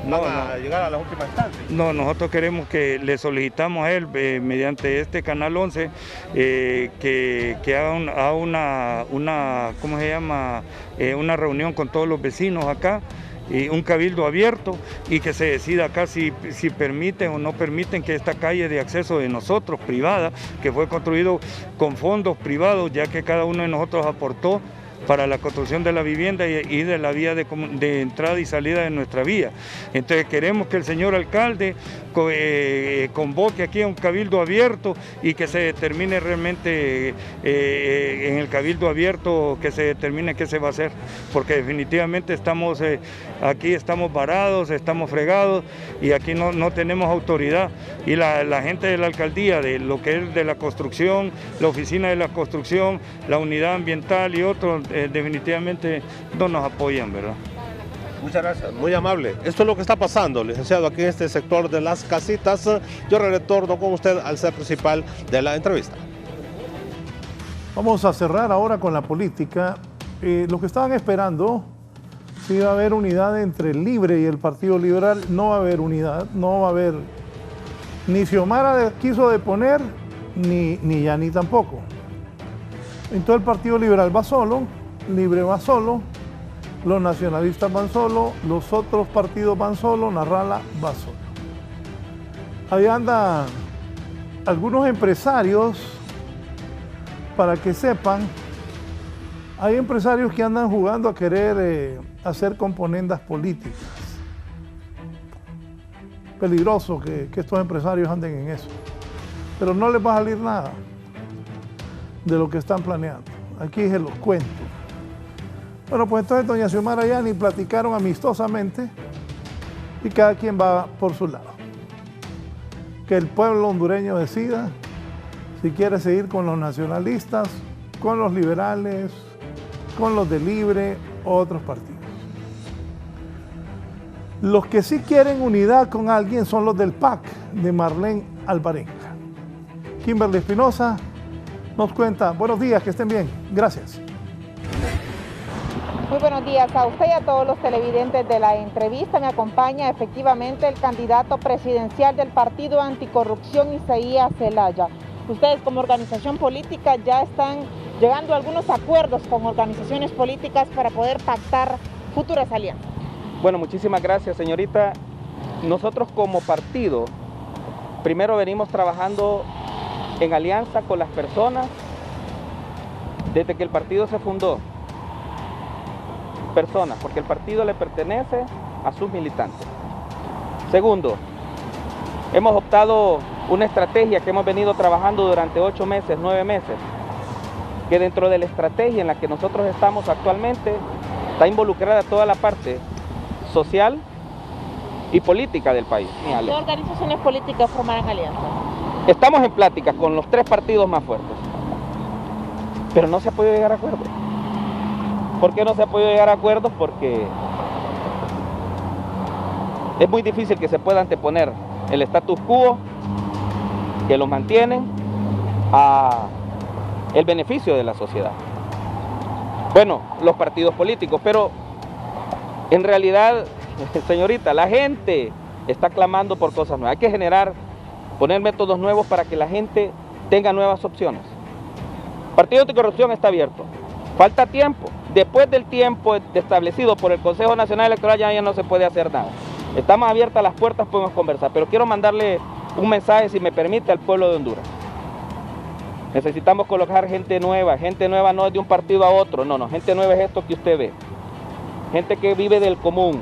van a llegar a la última instancia. No, nosotros queremos que le solicitamos a él, mediante este Canal 11, que haga una ¿cómo se llama? Una reunión con todos los vecinos acá, un cabildo abierto, y que se decida acá si permiten o no permiten que esta calle de acceso de nosotros, privada, que fue construido con fondos privados, ya que cada uno de nosotros aportó para la construcción de la vivienda y de la vía de entrada y salida de nuestra vía. Entonces queremos que el señor alcalde convoque aquí a un cabildo abierto y que se determine realmente en el cabildo abierto, que se determine qué se va a hacer, porque definitivamente estamos aquí estamos varados, estamos fregados y aquí no tenemos autoridad, y la gente de la alcaldía, de lo que es de la construcción, la oficina de la construcción, la unidad ambiental y otros, definitivamente no nos apoyan, ¿verdad? Muchas gracias, muy amable. Esto es lo que está pasando, licenciado, aquí en este sector de las casitas. Yo retorno con usted al set principal de la entrevista. Vamos a cerrar ahora con la política. Lo que estaban esperando, si iba a haber unidad entre el Libre y el Partido Liberal, no va a haber unidad, no va a haber, ni Xiomara quiso deponer, ni Yani tampoco. Entonces el Partido Liberal va solo, Libre va solo, los nacionalistas van solo, los otros partidos van solo, Narrala va solo. Ahí andan algunos empresarios, para que sepan, hay empresarios que andan jugando a querer hacer componendas políticas. Peligroso que estos empresarios anden en eso. Pero no les va a salir nada de lo que están planeando. Aquí se los cuento. Bueno, pues entonces doña Xiomara y Yani platicaron amistosamente y cada quien va por su lado. Que el pueblo hondureño decida si quiere seguir con los nacionalistas, con los liberales, con los de Libre o otros partidos. Los que sí quieren unidad con alguien son los del PAC, de Marlene Alvarenga. Kimberly Espinosa nos cuenta. Buenos días, que estén bien. Gracias. Muy buenos días a usted y a todos los televidentes de la entrevista. Me acompaña efectivamente el candidato presidencial del Partido Anticorrupción, Isaías Zelaya. Ustedes como organización política ya están llegando a algunos acuerdos con organizaciones políticas para poder pactar futuras alianzas. Bueno, muchísimas gracias, señorita. Nosotros como partido, primero venimos trabajando en alianza con las personas desde que el partido se fundó. Personas, porque el partido le pertenece a sus militantes. Segundo, hemos optado una estrategia que hemos venido trabajando durante 8 meses, 9 meses, que dentro de la estrategia en la que nosotros estamos actualmente está involucrada toda la parte social y política del país. ¿Qué organizaciones políticas formarán alianza? Estamos en plática con los 3 partidos más fuertes, pero no se ha podido llegar a acuerdos. ¿Por qué no se ha podido llegar a acuerdos? Porque es muy difícil que se pueda anteponer el status quo que los mantienen a el beneficio de la sociedad. Bueno, los partidos políticos, pero en realidad, señorita, la gente está clamando por cosas nuevas. Hay que poner métodos nuevos para que la gente tenga nuevas opciones. El Partido Anticorrupción está abierto. Falta tiempo. Después del tiempo establecido por el Consejo Nacional Electoral ya no se puede hacer nada. Estamos abiertas las puertas, podemos conversar, pero quiero mandarle un mensaje, si me permite, al pueblo de Honduras. Necesitamos colocar gente nueva no es de un partido a otro, no, gente nueva es esto que usted ve. Gente que vive del común,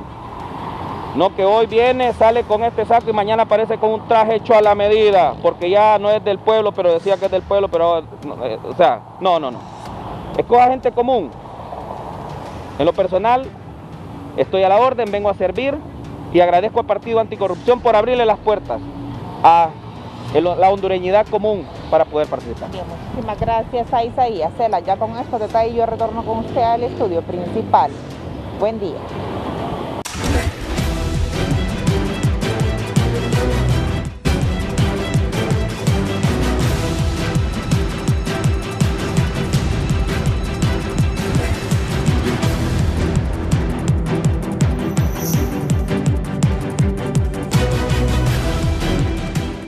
no que hoy viene, sale con este saco y mañana aparece con un traje hecho a la medida, porque ya no es del pueblo, pero decía que es del pueblo, pero, o sea, no. Escoja gente común. En lo personal, estoy a la orden, vengo a servir y agradezco al Partido Anticorrupción por abrirle las puertas a la hondureñidad común para poder participar. Bien, muchísimas gracias a Isaías Zelaya. Ya con estos detalles yo retorno con usted al estudio principal. Buen día.